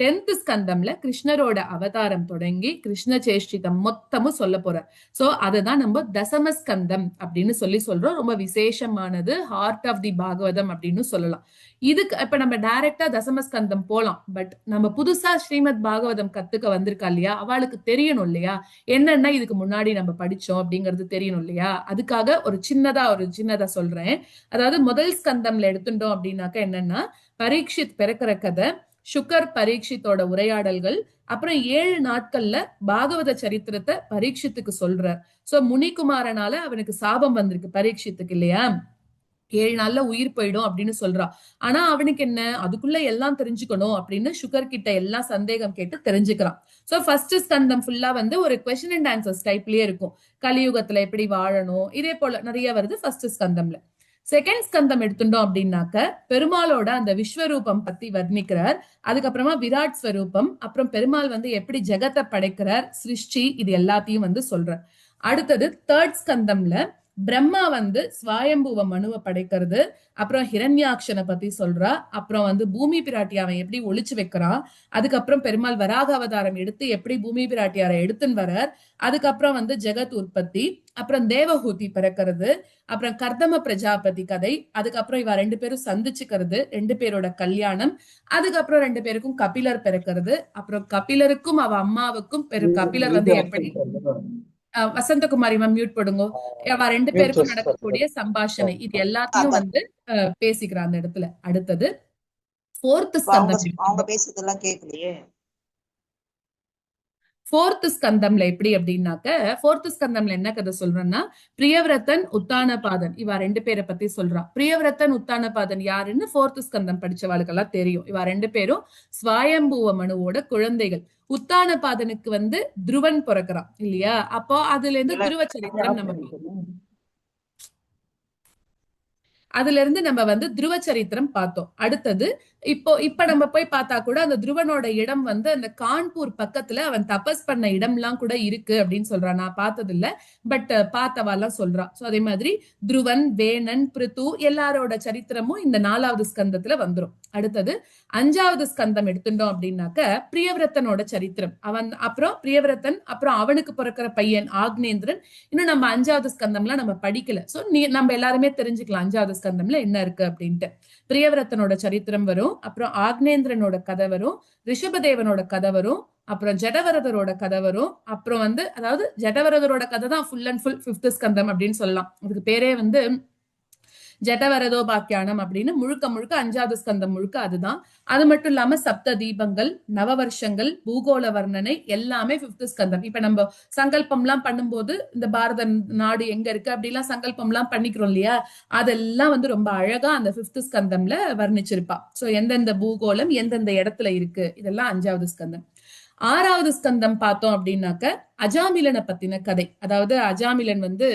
10th ஸ்கந்தம்ல கிருஷ்ணரோட அவதாரம் தொடங்கி கிருஷ்ண சேஷ்டிதம் மொத்தமும் சொல்ல போறார். சோ அததான் நம்ம தசம ஸ்கந்தம் அப்படின்னு சொல்றோம். ரொம்ப விசேஷமானது, ஹார்ட் ஆஃப் தி பாகவதம் அப்படின்னு சொல்லலாம். இதுக்கு இப்ப நம்ம டைரக்டா தசமஸ்கந்தம் போலாம். பட் நம்ம புதுசா ஸ்ரீமத் பாகவதம் கத்துக்க வந்திருக்கா இல்லையா, அவளுக்கு தெரியணும் இல்லையா என்னன்னா இதுக்கு முன்னாடி நம்ம படிச்சோம் அப்படிங்கிறது தெரியணும் இல்லையா. அதுக்காக ஒரு சின்னதா சொல்றேன். அதாவது முதல் ஸ்கந்தம்ல எடுத்துட்டோம் அப்படின்னாக்க என்னன்னா, பரீட்சித் பிறக்கிற கதை, சுகர் பரீட்சித்தோட உரையாடல்கள், அப்புறம் 7 நாட்கள்ல பாகவத சரித்திரத்தை பரீட்சித்துக்கு சொல்றார். சோ முனிகுமாரனால அவனுக்கு சாபம் வந்திருக்கு பரீட்சித்துக்கு இல்லையா, 7 நாள்ல உயிர் போயிடும் அப்படின்னு சொல்றா. ஆனா அவனுக்கு என்ன, அதுக்குள்ள எல்லாம் தெரிஞ்சுக்கணும் அப்படின்னு சுகர் கிட்ட எல்லாம் சந்தேகம் கேட்டு தெரிஞ்சுக்கிறான். சோ ஃபர்ஸ்ட் ஸ்கந்தம் ஃபுல்லா வந்து ஒரு கொஸ்டின் அண்ட் ஆன்சர்ஸ் டைப்லயே இருக்கும். கலியுகத்துல எப்படி வாழணும், இதே போல நிறைய வருது ஃபர்ஸ்ட் ஸ்கந்தம்ல. செகண்ட் ஸ்கந்தம் எடுத்துட்டோம் அப்படின்னாக்க பெருமாளோட அந்த விஸ்வரூபம் பத்தி வர்ணிக்கிறார். அதுக்கப்புறமா விராட் ஸ்வரூபம், அப்புறம் பெருமாள் வந்து எப்படி ஜெகத்தை படைக்கிறார், சிருஷ்டி, இது எல்லாத்தையும் வந்து சொல்றார். அடுத்தது தேர்ட் ஸ்கந்தம்ல பிரம்மா வந்து ஸ்வயம்புவ மனுவை படைக்கிறது, அப்புறம் ஹிரண்யாட்சனை பத்தி சொல்றா, அப்புறம் வந்து பூமி பிராட்டி அவன் எப்படி ஒளிச்சு வைக்கிறான், அதுக்கப்புறம் பெருமாள் வராக அவதாரம் எடுத்து எப்படி பூமி பிராட்டியாரை எடுத்துன்னு வரார், அதுக்கப்புறம் வந்து ஜெகத் உற்பத்தி, அப்புறம் தேவஹூதி பிறக்கிறது, அப்புறம் கர்தம பிரஜாபதி கதை, அதுக்கப்புறம் இவ 2 பேரும் சந்திச்சுக்கிறது, 2 பேரோட கல்யாணம், அதுக்கப்புறம் 2 பேருக்கும் கபிலர் பிறக்கிறது, அப்புறம் கபிலருக்கும் அவ அம்மாவுக்கும் கபிலர் வந்து எப்படி, வசந்தகுமாரி மேம் மியூட் போடுங்க, அவ 2 பேருக்கும் நடக்கக்கூடிய சம்பாஷணை, இது எல்லாத்தையும் வந்து பேசிக்கிறான் அந்த இடத்துல. அடுத்தது ஃபோர்த் ஸ்கந்தம், அவங்க பேசுறதெல்லாம் கேட்கலையே. ஃபோர்த் ஸ்கந்தம்ல எப்படி அப்படின்னாக்க, ஃபோர்த் ஸ்கந்தம்ல என்ன கதை சொல்றேன்னா, பிரியவிரதன் உத்தானபாதன் இவா 2 பேரை பத்தி சொல்றான். பிரியவிரதன் உத்தானபாதன் யாருன்னு ஃபோர்த் ஸ்கந்தம் படிச்சவாளுக்கெல்லாம் தெரியும். இவா 2 பேரும் ஸ்வயம்புவ மனுவோட குழந்தைகள். உத்தானபாதனுக்கு வந்து துருவன் பிறக்கிறான் இல்லையா, அப்போ அதுல இருந்து துருவ சரித்திரம் அதுல இருந்து நம்ம வந்து துருவ சரித்திரம் பார்த்தோம். அடுத்தது இப்ப நம்ம போய் பார்த்தா கூட அந்த துருவனோட இடம் வந்து அந்த கான்பூர் பக்கத்துல அவன் தபஸ் பண்ண இடம்லாம் கூட இருக்கு அப்படின்னு சொல்றான். நான் பார்த்தது இல்ல, பட் பார்த்தவாலாம் சொல்றான். சோ அதே மாதிரி துருவன், வேணன், பிருத்து எல்லாரோட சரித்திரமும் இந்த 4வது ஸ்கந்தத்துல வந்துரும். அடுத்தது 5வது ஸ்கந்தம் எடுத்துட்டோம் அப்படின்னாக்க பிரியவிரத்தனோட சரித்திரம். அவன் அப்புறம் பிரியவிரத்தன், அப்புறம் அவனுக்கு பிறக்கிற பையன் ஆக்னேந்திரன். இன்னும் நம்ம 5வது ஸ்கந்தம்லாம் நம்ம படிக்கல. சோ நம்ம எல்லாருமே தெரிஞ்சுக்கலாம் 5வது ஸ்கந்தம்ல என்ன இருக்கு அப்படின்ட்டு. பிரியவிரத்தனோட சரித்திரம் வரும், அப்புறம் ஆக்னேந்திரனோட கதை வரும், ரிஷபதேவனோட கதை வரும், அப்புறம் ஜடவரதரோட கதை வரும். அப்புறம் வந்து அதாவது ஜடவரதரோட கதை தான் ஃபுல் அண்ட் ஃபுல் 5th ஸ்கந்தம் அப்படின்னு சொல்லலாம். அதுக்கு பேரே வந்து ஜடவரதோபாக்கியானம் அப்படின்னு முழுக்க 5வது ஸ்கந்தம் முழுக்க அதுதான். அது மட்டும் இல்லாம சப்த தீபங்கள், நவவர்ஷங்கள், பூகோள வர்ணனை எல்லாமே 5th ஸ்கந்தம். இப்ப நம்ம சங்கல்பம் எல்லாம் பண்ணும்போது இந்த பாரத நாடு எங்க இருக்கு அப்படிலாம் சங்கல்பம் எல்லாம் பண்ணிக்கிறோம் இல்லையா, அதெல்லாம் வந்து ரொம்ப அழகா அந்த 5th ஸ்கந்தம்ல வர்ணிச்சிருப்பா. சோ எந்தெந்த பூகோளம் எந்தெந்த இடத்துல இருக்கு இதெல்லாம் 5வது ஸ்கந்தம். 6வது ஸ்கந்தம் பார்த்தோம் அப்படின்னாக்க அஜாமிலனை பத்தின கதை. அதாவது அஜாமிலன் வந்து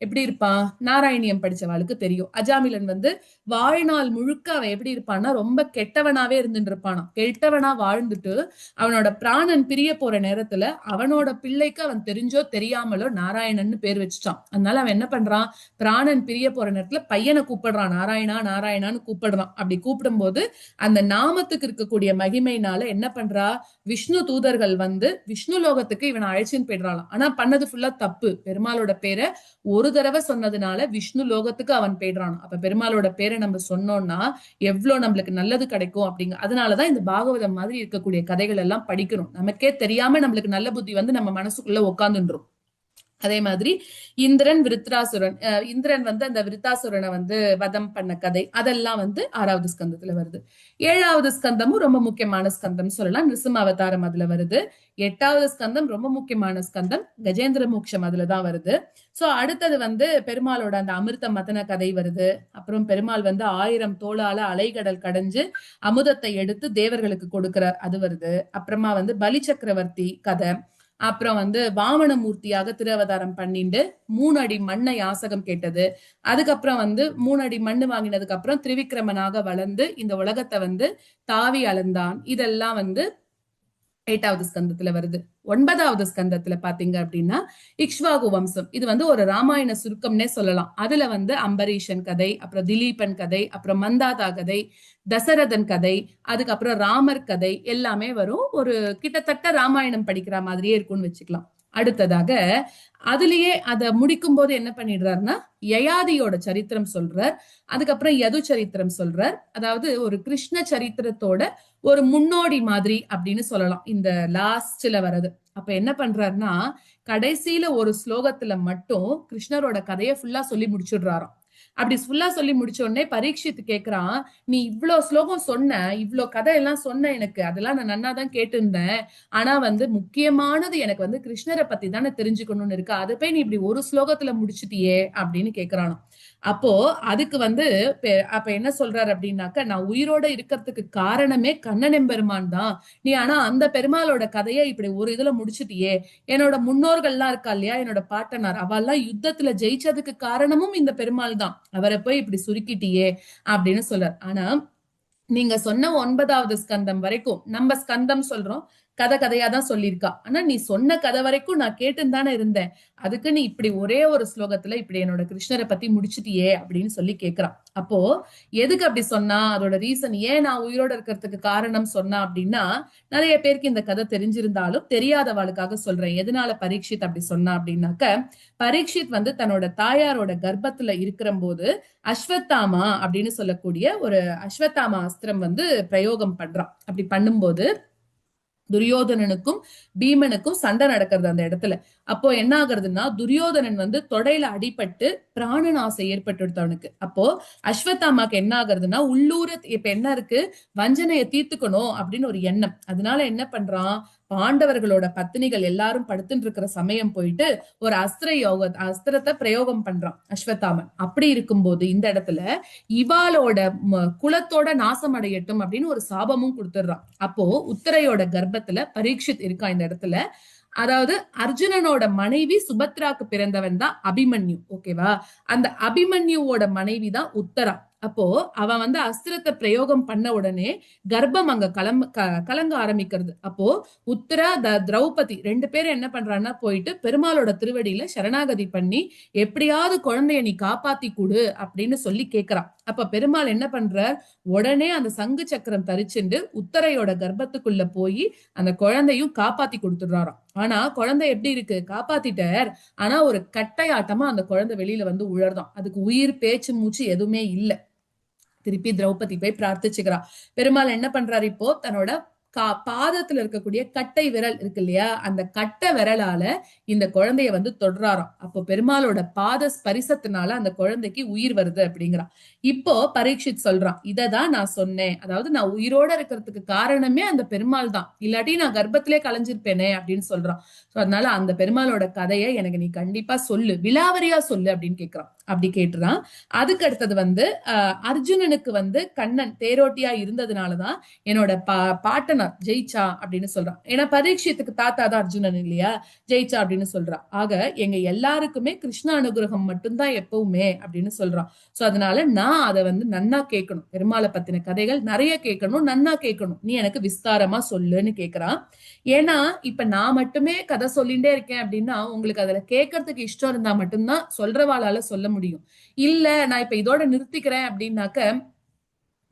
எப்படி இருப்பான், நாராயணியம் படிச்சவாளுக்கு தெரியும். அஜாமிலன் வந்து வாழ்நாள் முழுக்க அவன் எப்படி இருப்பான்னா ரொம்ப கெட்டவனாவே இருந்துட்டு இருப்பானா. கெட்டவனா வாழ்ந்துட்டு அவனோட பிராணன் பிரிய போற நேரத்துல அவனோட பிள்ளைக்கு அவன் தெரிஞ்சோ தெரியாமலோ நாராயணன்னு பேர் வச்சுட்டான். அதனால அவன் என்ன பண்றான், பிராணன் பிரிய போற நேரத்துல பையனை கூப்பிடுறான், நாராயணா நாராயணான்னு கூப்பிடுறான். அப்படி கூப்பிடும்போது அந்த நாமத்துக்கு இருக்கக்கூடிய மகிமையினால என்ன பண்றா, விஷ்ணு தூதர்கள் வந்து விஷ்ணு லோகத்துக்கு இவனை அழைச்சின்னு போயிடுறாளாம். ஆனா பண்ணது ஃபுல்லா தப்பு. பெருமாளோட பேரை ஒரு தடவை சொன்னதுனால விஷ்ணு லோகத்துக்கு அவன் போயிடுறான். அப்ப பெருமாளோட பேரை நம்ம சொன்னோம்னா எவ்வளவு நம்மளுக்கு நல்லது கிடைக்கும் அப்படிங்க. அதனாலதான் இந்த பாகவதம் மாதிரி இருக்கக்கூடிய கதைகள் எல்லாம் படிக்கணும். நமக்கே தெரியாம நம்மளுக்கு நல்ல புத்தி வந்து நம்ம மனசுக்குள்ள உட்காந்துன்றோம். அதே மாதிரி இந்திரன் விருத்ராசுரன், இந்திரன் வந்து அந்த விருத்தாசுரனை வந்து வதம் பண்ண கதை, அதெல்லாம் வந்து 6வது ஸ்கந்தத்துல வருது. 7வது ஸ்கந்தமும் ரொம்ப முக்கியமான ஸ்கந்தம் சொல்லலாம், நிருசிம்ம அவதாரம் அதுல வருது. 8வது ஸ்கந்தம் ரொம்ப முக்கியமான ஸ்கந்தம், கஜேந்திர மோட்சம் அதுலதான் வருது. சோ அடுத்தது வந்து பெருமாளோட அந்த அமிர்த மதன கதை வருது. அப்புறம் பெருமாள் வந்து 1000 தோளால அலைகடல் கடைஞ்சு அமுதத்தை எடுத்து தேவர்களுக்கு கொடுக்கிறார், அது வருது. அப்புறமா வந்து பலி சக்கரவர்த்தி கதை, அப்புறம் வந்து வாமனமூர்த்தியாக திருவதாரம் பண்ணிட்டு 3 அடி மண்ணை யாசகம் கேட்டது. அதுக்கப்புறம் வந்து 3 அடி மண்ணு வாங்கினதுக்கு அப்புறம் திரிவிக்ரமனாக வளர்ந்து இந்த உலகத்தை வந்து தாவி அளந்தான். இதெல்லாம் வந்து 8வது ஸ்கந்தத்துல வருது. 9வது ஸ்கந்தத்துல பாத்தீங்க அப்படின்னா இக்ஷ்வாகு வம்சம். இது வந்து ஒரு ராமாயண சுருக்கம்னே சொல்லலாம். அதுல வந்து அம்பரீஷன் கதை, அப்புறம் திலீபன் கதை, அப்புறம் மந்தாதா கதை, தசரதன் கதை, அதுக்கப்புறம் ராமர் கதை எல்லாமே வரும். ஒரு கிட்டத்தட்ட ராமாயணம் படிக்கிற மாதிரியே இருக்கும்னு வச்சுக்கலாம். அடுத்ததாக அதுலயே அதை முடிக்கும் போது என்ன பண்ணிடுறாருன்னா யயாதியோட சரித்திரம் சொல்றார். அதுக்கப்புறம் யது சரித்திரம் சொல்றார். அதாவது ஒரு கிருஷ்ண சரித்திரத்தோட ஒரு முன்னோடி மாதிரி அப்படின்னு சொல்லலாம் இந்த லாஸ்ட்ல வர்றது. அப்ப என்ன பண்றாருன்னா கடைசியில ஒரு ஸ்லோகத்துல மட்டும் கிருஷ்ணரோட கதையை ஃபுல்லா சொல்லி முடிச்சுடுறாராம். அப்படி ஃபுல்லா சொல்லி முடிச்ச உடனே பரீட்சித் கேக்குறான், நீ இவ்ளோ ஸ்லோகம் சொன்ன, இவ்ளோ கதை எல்லாம் சொன்ன, எனக்கு அதெல்லாம் நான் நன்னாதான் கேட்டு இருந்தேன். ஆனா வந்து முக்கியமானது எனக்கு வந்து கிருஷ்ணரை பத்தி தானே தெரிஞ்சுக்கணும்னு இருக்கு, அதை போய் நீ இப்படி ஒரு ஸ்லோகத்துல முடிச்சிட்டியே அப்படின்னு கேக்குறானோ. அப்போ அதுக்கு வந்து அப்ப என்ன சொல்றாரு அப்படின்னாக்க, நான் உயிரோட இருக்கிறதுக்கு காரணமே கண்ணன் எம்பெருமான் தான். நீ ஆனா அந்த பெருமாளோட கதையை இப்படி ஒரு இதுல முடிச்சிட்டியே. என்னோட முன்னோர்கள்லாம் இருக்கா இல்லையா, என்னோட பாட்டனார், அவெல்லாம் யுத்தத்துல ஜெயிச்சதுக்கு காரணமும் இந்த பெருமாள் தான். அவரை போய் இப்படி சுருக்கிட்டியே அப்படின்னு சொல்றார். ஆனா நீங்க சொன்ன 9வது ஸ்கந்தம் வரைக்கும், நம்ம ஸ்கந்தம் சொல்றோம், கதை கதையா தான் சொல்லியிருக்கா. ஆனா நீ சொன்ன கதை வரைக்கும் நான் கேட்டுன்னு தானே இருந்தேன். அதுக்கு நீ இப்படி ஒரே ஒரு ஸ்லோகத்துல இப்படி என்னோட கிருஷ்ணரை பத்தி முடிச்சிட்டியே அப்படின்னு சொல்லி கேக்குறான். அப்போ எதுக்கு அப்படி சொன்னா, அதோட ரீசன் ஏன் நான் உயிரோட இருக்கிறதுக்கு காரணம் சொன்னா அப்படின்னா, நிறைய பேருக்கு இந்த கதை தெரிஞ்சிருந்தாலும் தெரியாதவாளுக்காக சொல்றேன். எதனால பரீட்சித் அப்படி சொன்னா அப்படின்னாக்க, பரீட்சித் வந்து தன்னோட தாயாரோட கர்ப்பத்துல இருக்கிற போது அஸ்வத்தாமா அப்படின்னு சொல்லக்கூடிய ஒரு அஸ்வத்தாமா அஸ்திரம் வந்து பிரயோகம் பண்றான். அப்படி பண்ணும்போது துரியோதனனுக்கும் பீமனுக்கும் சண்டை நடக்கிறது அந்த இடத்துல. அப்போ என்ன ஆகுறதுன்னா துரியோதனன் வந்து தொடையில அடிபட்டு பிராணன் ஆசை ஏற்பட்டுடுத்தவனுக்கு. அப்போ அஸ்வத்தாமாக்கு என்ன ஆகுறதுன்னா உள்ளூர இப்ப என்ன இருக்கு, வஞ்சனையை தீர்த்துக்கணும் அப்படின்னு ஒரு எண்ணம். அதனால என்ன பண்றான், பாண்டவர்களோட பத்தினிகள் எல்லாரும் படுத்துட்டு இருக்கிற சமயம் போயிட்டு ஒரு அஸ்திரத்தை பிரயோகம் பண்றான் அஸ்வத்தாமன். அப்படி இருக்கும்போது இந்த இடத்துல இவாளோட குலத்தோட நாசம் அடையட்டும் அப்படின்னு ஒரு சாபமும் கொடுத்துடுறான். அப்போ உத்தரையோட கர்ப்பத்துல பரீட்சித் இருக்கான் இந்த இடத்துல. அதாவது அர்ஜுனனோட மனைவி சுபத்ராக்கு பிறந்தவன் தான் அபிமன்யு. ஓகேவா, அந்த அபிமன்யுவோட மனைவி தான் உத்தரா. அப்போ அவன் வந்து அஸ்திரத்தை பிரயோகம் பண்ண உடனே கர்ப்பம் அங்க கலங்க ஆரம்பிக்கிறது. அப்போ உத்தரா திரௌபதி 2 பேரும் என்ன பண்றான்னா போயிட்டு பெருமாளோட திருவடியில சரணாகதி பண்ணி எப்படியாவது குழந்தைய நீ காப்பாத்தி கொடு அப்படின்னு சொல்லி கேக்குறான். அப்ப பெருமாள் என்ன பண்றார், உடனே அந்த சங்கு சக்கரம் தரிச்சுண்டு உத்தரையோட கர்ப்பத்துக்குள்ள போய் அந்த குழந்தையும் காப்பாத்தி கொடுத்துடுறாராம். ஆனா குழந்தை எப்படி இருக்கு, காப்பாத்திட்டார், ஆனா ஒரு கட்டையாட்டமா அந்த குழந்தை வெளியில வந்து உழறதான். அதுக்கு உயிர் பேச்சு மூச்சு எதுவுமே இல்லை. திருப்பி திரௌபதி போய் பிரார்த்திச்சுக்கிறா. பெருமாள் என்ன பண்றாரு, இப்போ தன்னோட பாதத்துல இருக்கக்கூடிய கட்டை விரல் இருக்கு இல்லையா, அந்த கட்டை விரலால இந்த குழந்தைய வந்து தொடுறாராம். அப்போ பெருமாளோட பாத ஸ்பரிசத்தினால அந்த குழந்தைக்கு உயிர் வருது அப்படிங்கிறான். இப்போ பரீட்சித் சொல்றான், இததான் நான் சொன்னேன், அதாவது நான் உயிரோட இருக்கிறதுக்கு காரணமே அந்த பெருமாள் தான், இல்லாட்டி நான் கர்ப்பத்திலே கலைஞ்சிருப்பேனே அப்படின்னு சொல்றான். சோ அதனால அந்த பெருமாளோட கதையை எனக்கு நீ கண்டிப்பா சொல்லு, விலாவரியா சொல்லு அப்படின்னு கேக்குறான். அப்படி கேட்டுறான். அதுக்கு அடுத்தது வந்து அர்ஜுனனுக்கு வந்து கண்ணன் தேரோட்டியா இருந்ததுனாலதான் என்னோட பாட்டனார் ஜெயிச்சா அப்படின்னு சொல்றான். ஏன்னா பரீட்சைத்துக்கு தாத்தா தான் அர்ஜுனன் இல்லையா, ஜெயிச்சா அப்படின்னு சொல்றான். ஆக எங்க எல்லாருக்குமே கிருஷ்ண அனுகிரகம் மட்டும்தான் எப்பவுமே அப்படின்னு சொல்றான். சோ அதனால நான் அதை வந்து நன்னா கேட்கணும், பெருமாளை பத்தின கதைகள் நிறைய கேட்கணும், நன்னா கேட்கணும், நீ எனக்கு விஸ்தாரமா சொல்லுன்னு கேக்குறான். ஏன்னா இப்ப நான் மட்டுமே கதை சொல்லிட்டே இருக்கேன் அப்படின்னா உங்களுக்கு அதுல கேட்கறதுக்கு இஷ்டம் இருந்தா மட்டும்தான் சொல்றவாளால சொல்ல முடியும். இல்ல நான் இப்ப இதோட நிறுத்திக்கிறேன் அப்படின்னாக்க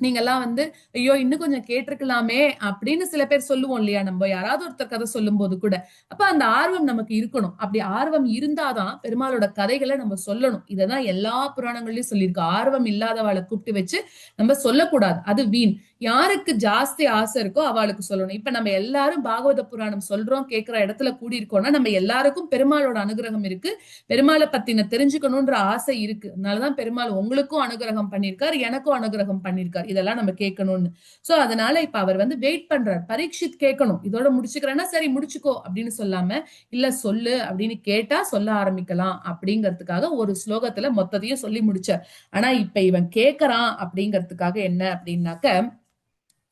நீங்க எல்லாம் வந்து ஐயோ இன்னும் கொஞ்சம் கேட்டிருக்கலாமே அப்படின்னு சில பேர் சொல்லுவோம் இல்லையா, நம்ம யாராவது ஒருத்தர் கதை சொல்லும் போது கூட. அப்ப அந்த ஆர்வம் நமக்கு இருக்கணும். அப்படி ஆர்வம் இருந்தாதான் பெருமாளோட கதைகளை நம்ம சொல்லணும். இததான் எல்லா புராணங்கள்லயும் சொல்லியிருக்கு. ஆர்வம் இல்லாதவாளை கூப்பிட்டு வச்சு நம்ம சொல்லக்கூடாது, அது வீண். யாருக்கு ஜாஸ்தி ஆசை இருக்கோ அவளுக்கு சொல்லணும். இப்ப நம்ம எல்லாரும் பாகவத புராணம் சொல்றோம், கேட்கிற இடத்துல கூடி இருக்கோம்னா நம்ம எல்லாருக்கும் பெருமாளோட அனுகிரகம் இருக்கு, பெருமாளை பத்தின தெரிஞ்சுக்கணும்ன்ற ஆசை இருக்கு. அதனாலதான் பெருமாள் உங்களுக்கும் அனுகிரகம் பண்ணிருக்காரு, எனக்கும் அனுகிரகம் பண்ணிருக்காரு, இதெல்லாம் நம்ம கேட்கணும்னு. சோ அதனால இப்ப அவர் வந்து வெயிட் பண்றார், பரீட்சித் கேட்கணும். இதோட முடிச்சுக்கிறேன்னா சரி முடிச்சுக்கோ அப்படின்னு சொல்லாம இல்ல சொல்லு அப்படின்னு கேட்டா சொல்ல ஆரம்பிக்கலாம் அப்படிங்கறதுக்காக ஒரு ஸ்லோகத்துல மொத்தத்தையும் சொல்லி முடிச்சார். ஆனா இப்ப இவன் கேட்கறான் அப்படிங்கறதுக்காக என்ன அப்படின்னாக்க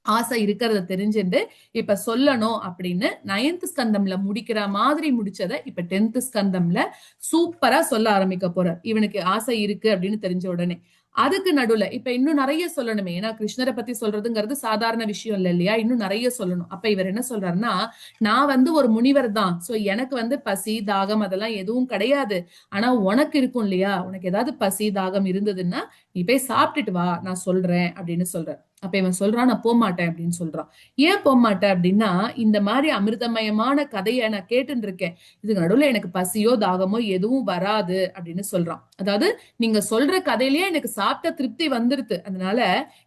ஆசை இருக்கிறத தெரிஞ்சுட்டு இப்ப சொல்லணும் அப்படின்னு 9th ஸ்கந்தம்ல முடிக்கிற மாதிரி முடிச்சதை இப்ப 10th ஸ்கந்தம்ல சூப்பரா சொல்ல ஆரம்பிக்க போறார். இவனுக்கு ஆசை இருக்கு அப்படின்னு தெரிஞ்ச உடனே அதுக்கு நடுவுல இப்ப இன்னும் நிறைய சொல்லணுமே, ஏன்னா கிருஷ்ணரை பத்தி சொல்றதுங்கிறது சாதாரண விஷயம் இல்ல இல்லையா, இன்னும் நிறைய சொல்லணும். அப்ப இவர் என்ன சொல்றாருன்னா, நான் வந்து ஒரு முனிவர் தான், சோ எனக்கு வந்து பசி தாகம் அதெல்லாம் எதுவும் கிடையாது. ஆனா உனக்கு இருக்கும் இல்லையா, உனக்கு ஏதாவது பசி தாகம் இருந்ததுன்னா நீ போய் சாப்பிட்டுட்டு வா, நான் சொல்றேன் அப்படின்னு சொல்றேன். அப்ப இவன் சொல்றான் நான் போக மாட்டேன் அப்படின்னு சொல்றான். ஏன் போக மாட்டேன் அப்படின்னா, இந்த மாதிரி அமிர்தமயமான கதையை நான் கேட்டுட்டு இருக்கேன், இதுக்கு நடுவுல எனக்கு பசியோ தாகமோ எதுவும் வராது அப்படின்னு சொல்றான். அதாவது நீங்க சொல்ற கதையிலேயே எனக்கு சாப்பிட்ட திருப்தி வந்துருது, அதனால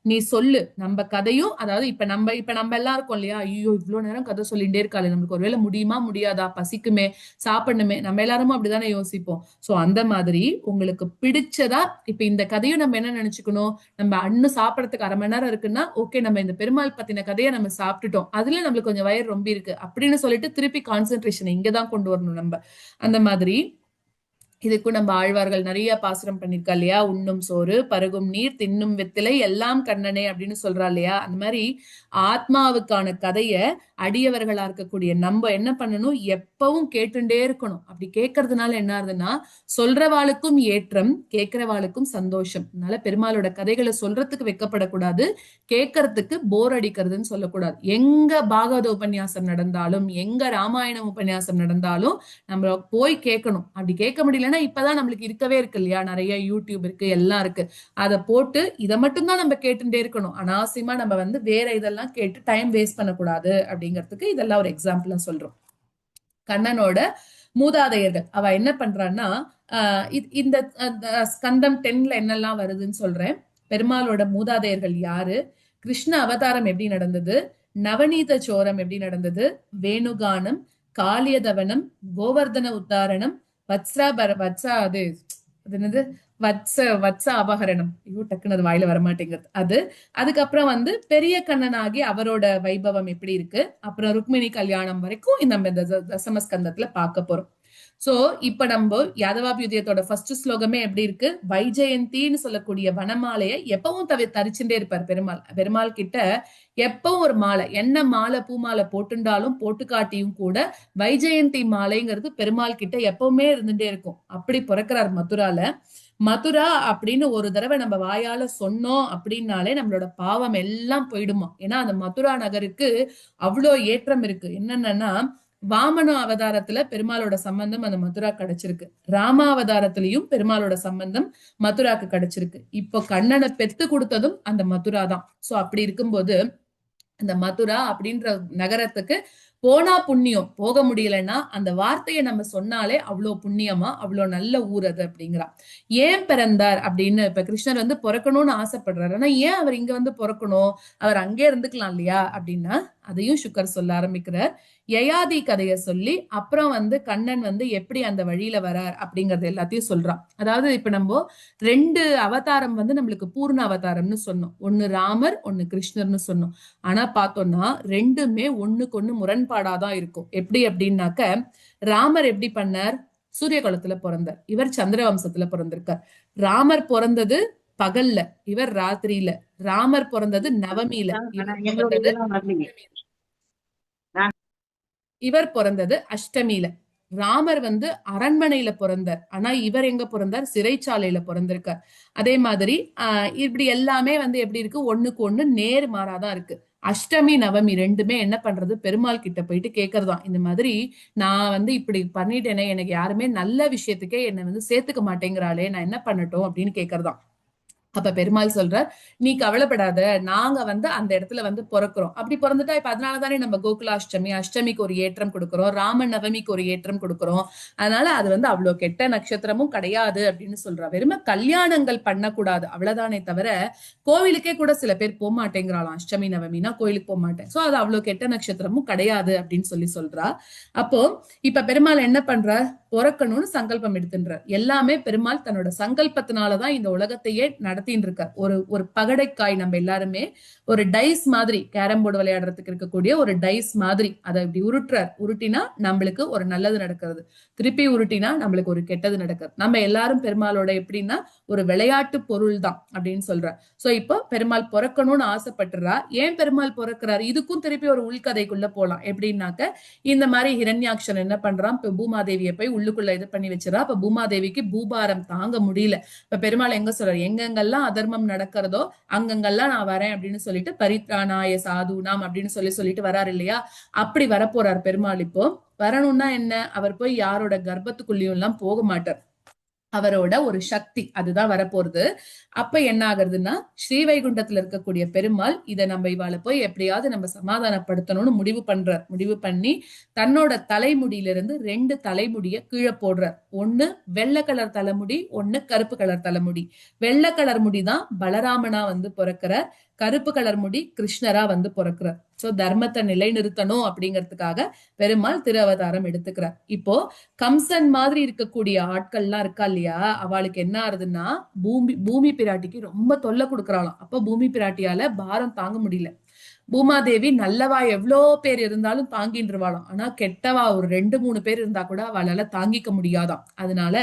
நீ சொல்லு நம்ம கதையும். அதாவது இப்ப நம்ம எல்லாம் இருக்கோம் இல்லையா, ஐயோ இவ்வளவு நேரம் கதை சொல்லிட்டே இருக்காளே, நமக்கு ஒருவேளை முடியுமா முடியாதா, பசிக்குமே சாப்பிடணுமே, நம்ம எல்லாருமே அப்படிதானே யோசிப்போம். சோ அந்த மாதிரி உங்களுக்கு பிடிச்சதா இப்ப இந்த கதையும் நம்ம என்ன நினைச்சுக்கணும், நம்ம அண்ணு சாப்பிடறதுக்கு அரை மணி நேரம் இருக்குன்னா ஓகே, நம்ம இந்த பெருமாள் பத்தின கதையை நம்ம சாப்பிட்டுட்டோம், அதுல நம்மளுக்கு கொஞ்சம் வயிறு ரொம்ப இருக்கு அப்படின்னு சொல்லிட்டு திருப்பி கான்சென்ட்ரேஷன் இங்கதான் கொண்டு வரணும் நம்ம. அந்த மாதிரி இதுக்கும் நம்ம ஆழ்வார்கள் நிறைய பாசுரம் பண்ணிருக்கா இல்லையா, உண்ணும் சோறு பருகும் நீர் தின்னும் வெத்திலை எல்லாம் கண்ணனே அப்படின்னு சொல்றா இல்லையா. அந்த மாதிரி ஆத்மாவுக்கான கதைய அடியவர்களா இருக்கக்கூடிய நம்ம என்ன பண்ணணும், எப்பவும் கேட்டுட்டே இருக்கணும். அப்படி கேட்கறதுனால என்ன ஆகுதுன்னா சொல்றவாளுக்கும் ஏற்றம், கேட்கிறவாளுக்கும் சந்தோஷம். அதனால பெருமாளோட கதைகளை சொல்றதுக்கு வைக்கப்படக்கூடாது, கேட்கறதுக்கு போர் அடிக்கிறதுன்னு சொல்லக்கூடாது. எங்க பாகவத உபன்யாசம் நடந்தாலும் எங்க ராமாயணம் உபன்யாசம் நடந்தாலும் நம்ம போய் கேட்கணும். அப்படி கேட்க முடியலன்னா இப்பதான் நம்மளுக்கு இருக்கவே இருக்கு இல்லையா, நிறைய யூடியூப் இருக்கு எல்லாம் இருக்கு, அதை போட்டு இதை மட்டும்தான் நம்ம கேட்டுட்டே இருக்கணும். அனாவசியமா நம்ம வந்து வேற இதெல்லாம் கேட்டு டைம் வேஸ்ட் பண்ணக்கூடாது அப்படிங்கிறதுக்கு இதெல்லாம் ஒரு எக்ஸாம்பிளா சொல்றோம். கண்ணனோட மூதாதையர்கள் அவ என்ன பண்றான்னா, இந்த ஸ்கந்தம் 10ல என்னெல்லாம் வருதுன்னு சொல்றேன். பெருமாளோட மூதாதையர்கள் யாரு, கிருஷ்ண அவதாரம் எப்படி நடந்தது, நவநீத சோரம் எப்படி நடந்தது, வேணுகானம், காளியதவனம், கோவர்தன உத்தாரணம், வத்சா அது என்னது வத்ச அபகரணம், ஐயோ டக்குன்னு அது வாயில வரமாட்டேங்கிறது அது. அதுக்கப்புறம் வந்து பெரிய கண்ணனாகி அவரோட வைபவம் எப்படி இருக்கு, அப்புறம் ருக்மிணி கல்யாணம் வரைக்கும் நம்ம இந்த தசமஸ்கந்தத்துல பார்க்க போறோம். சோ இப்ப நம்ம யாதவாபியுதயத்தோட ஃபர்ஸ்ட் ஸ்லோகமே எப்படி இருக்கு, வைஜெயந்தின்னு சொல்லக்கூடிய வனமாலையை எப்பவும் தரிச்சுட்டே இருப்பார் பெருமாள். பெருமாள் கிட்ட எப்பவும் ஒரு மாலை, என்ன மாலை பூ மாலை போட்டுண்டாலும் போட்டு காட்டியும் கூட வைஜெயந்தி மாலைங்கிறது பெருமாள் கிட்ட எப்பவுமே இருந்துட்டே இருக்கும். அப்படி பிறக்கிறார் மதுரால. மதுரா அப்படின்னு ஒரு தடவை நம்ம வாயால சொன்னோம் அப்படின்னாலே நம்மளோட பாவம் எல்லாம் போயிடுமா. ஏன்னா அந்த மதுரா நகருக்கு அவ்வளோ ஏற்றம் இருக்கு. என்னன்னா வாமன அவதாரத்துல பெருமாளோட சம்பந்தம் அந்த மதுரா கிடைச்சிருக்கு, ராம அவதாரத்திலையும் பெருமாளோட சம்பந்தம் மதுராக்கு கிடைச்சிருக்கு, இப்போ கண்ணனை பெத்து கொடுத்ததும் அந்த மதுரா தான். சோ அப்படி இருக்கும்போது அந்த மதுரா அப்படின்ற நகரத்துக்கு போனா புண்ணியம், போக முடியலன்னா அந்த வார்த்தையை நம்ம சொன்னாலே அவ்வளோ புண்ணியமா, அவ்வளோ நல்ல ஊர் அது அப்படிங்கிறான். ஏன் பிறந்தார் அப்படின்னு இப்ப கிருஷ்ணர் வந்து பிறக்கணும்னு ஆசைப்படுறாரு, ஆனா ஏன் அவர் இங்க வந்து பிறக்கணும், அவர் அங்கே இருந்துக்கலாம் இல்லையா அப்படின்னா அதையும் சுக்கர் சொல்ல ஆரம்பிக்கிறார். யயாதி கதைய சொல்லி அப்புறம் வந்து கண்ணன் வந்து எப்படி அந்த வழியில வரார் அப்படிங்கறது எல்லாத்தையும் சொல்றான். அதாவது இப்ப நம்ம 2 அவதாரம் வந்து நம்மளுக்கு பூர்ண அவதாரம்னு சொன்னோம், ஒன்னு ராமர் ஒன்னு கிருஷ்ணர்னு சொன்னோம். ஆனா பார்த்தோம்னா ரெண்டுமே ஒண்ணுக்கு ஒண்ணு முரண்பாடாதான் இருக்கும். எப்படி அப்படின்னாக்க ராமர் எப்படி பண்ணார், சூரிய குலத்துல பிறந்தார். இவர் சந்திர வம்சத்துல பிறந்திருக்கார். ராமர் பிறந்தது பகல்ல, இவர் ராத்திரியில. ராமர் பிறந்தது நவமியில, இவர் பிறந்தது இவர் பிறந்தது அஷ்டமியில. ராமர் வந்து அரண்மனையில பிறந்தார், ஆனா இவர் எங்க பிறந்தார்? சிறைச்சாலையில பிறந்திருக்கார். அதே மாதிரி இப்படி எல்லாமே வந்து எப்படி இருக்கு, ஒண்ணுக்கு ஒண்ணு நேர் மாறாதான் இருக்கு. அஷ்டமி நவமி ரெண்டுமே என்ன பண்றது, பெருமாள் கிட்ட போயிட்டு கேக்குறதாம், இந்த மாதிரி நான் வந்து இப்படி பண்ணிட்டேனே, எனக்கு யாருமே நல்ல விஷயத்துக்கே என்னை வந்து சேர்த்துக்க மாட்டேங்கிறாளே, நான் என்ன பண்ணட்டும் அப்படின்னு கேக்குறதாம். அப்ப பெருமாள் சொல்றார், நீ கவலைப்படாத, நாங்க வந்து அந்த இடத்துல வந்து பிறக்கிறோம். அப்படி பிறந்துட்டா இப்ப அதனாலதானே நம்ம கோகுலாஷ்டமி, அஷ்டமிக்கு ஒரு ஏற்றம் கொடுக்கிறோம், ராம நவமிக்கு ஒரு ஏற்றம் கொடுக்கிறோம். அதனால அது வந்து அவ்வளவு கெட்ட நட்சத்திரமும் கிடையாது அப்படின்னு சொல்றா. வெறும கல்யாணங்கள் பண்ணக்கூடாது அவ்வளவுதானே தவிர, கோவிலுக்கே கூட சில பேர் போக மாட்டேங்கிறாளாம். அஷ்டமி நவமினா கோயிலுக்கு போக மாட்டேன், சோ அது அவ்வளவு கெட்ட நட்சத்திரமும் கிடையாது அப்படின்னு சொல்றா. அப்போ இப்ப பெருமாள் என்ன பண்ற, பிறக்கணும்னு சங்கல்பம் எடுத்துன்றார். எல்லாமே பெருமாள் தன்னோட சங்கல்பத்தினாலதான் இந்த உலகத்தையே நடத்தின்னு இருக்கார். ஒரு ஒரு பகடைக்காய் நம்ம எல்லாருமே ஒரு டைஸ் மாதிரி, கேரம் போர்டு விளையாடுறதுக்கு இருக்கக்கூடிய ஒரு டைஸ் மாதிரி அதை இப்படி உருட்டுறார். உருட்டினா நம்மளுக்கு ஒரு நல்லது நடக்கிறது, திருப்பி உருட்டினா நம்மளுக்கு ஒரு கெட்டது நடக்கிறது. நம்ம எல்லாரும் பெருமாளோட எப்படின்னா ஒரு விளையாட்டு பொருள் தான் அப்படின்னு சொல்றார். சோ இப்போ பெருமாள் பிறக்கணும்னு ஆசைப்பட்டுறா. ஏன் பெருமாள் பிறக்கிறார், இதுக்கும் திருப்பி ஒரு உள்கதைக்குள்ள போலாம். எப்படின்னாக்க, இந்த மாதிரி ஹிரண்யாக்ஷன் என்ன பண்றான், இப்ப பூமாதேவியை போய் உள்ளுக்குள்ள இது பண்ணி வச்சிடறா. அப்ப பூமாதேவிக்கு பூபாரம் தாங்க முடியல. இப்ப பெருமாள் எங்க சொல்றாரு, எங்கெங்கெல்லாம் அதர்மம் நடக்கிறதோ அங்கங்கெல்லாம் நான் வரேன் அப்படின்னு சொல்லிட்டு, பரித்ராணாய சாதுனாம் அப்படின்னு சொல்லிட்டு வராரு இல்லையா. அப்படி வரப்போறார் பெருமாள். இப்போ வரணும்னா என்ன, அவர் போய் யாரோட கர்ப்பத்துக்குள்ளயும் எல்லாம் போக மாட்டார். அவரோட ஒரு சக்தி அதுதான் வரப்போறது. அப்ப என்ன ஆகுறதுன்னா, ஸ்ரீவைகுண்டத்துல இருக்கக்கூடிய பெருமாள் இதை நம்ம இவாளை போய் எப்படியாவது நம்ம சமாதானப்படுத்தணும்னு முடிவு பண்ணி தன்னோட தலைமுடியிலிருந்து 2 தலைமுடிய கீழே போடுறார். ஒண்ணு வெள்ளை கலர் தலைமுடி, ஒண்ணு கருப்பு கலர் தலைமுடி. வெள்ளை கலர் முடிதான் பலராமனா வந்து பிறக்கிறார், கருப்பு கலர் முடி கிருஷ்ணரா வந்து பிறக்கிறார். சோ தர்மத்தை நிலைநிறுத்தணும் அப்படிங்கிறதுக்காக பெருமாள் திரு அவதாரம் எடுத்துக்கிறார். இப்போ கம்சன் மாதிரி இருக்கக்கூடிய ஆட்கள்லாம் இருக்கா இல்லையா, அவளுக்கு என்ன ஆகுதுன்னா, பூமி பிராட்டிக்கு ரொம்ப தொல்லை கொடுக்கறாளாம். அப்ப பூமி பிராட்டியால பாரம் தாங்க முடியல. பூமாதேவி நல்லவா எவ்வளோ பேர் இருந்தாலும் தாங்கின்றுவாளாம், ஆனா கெட்டவா ஒரு 2-3 பேர் இருந்தா கூட அவளால தாங்கிக்க முடியாதாம். அதனால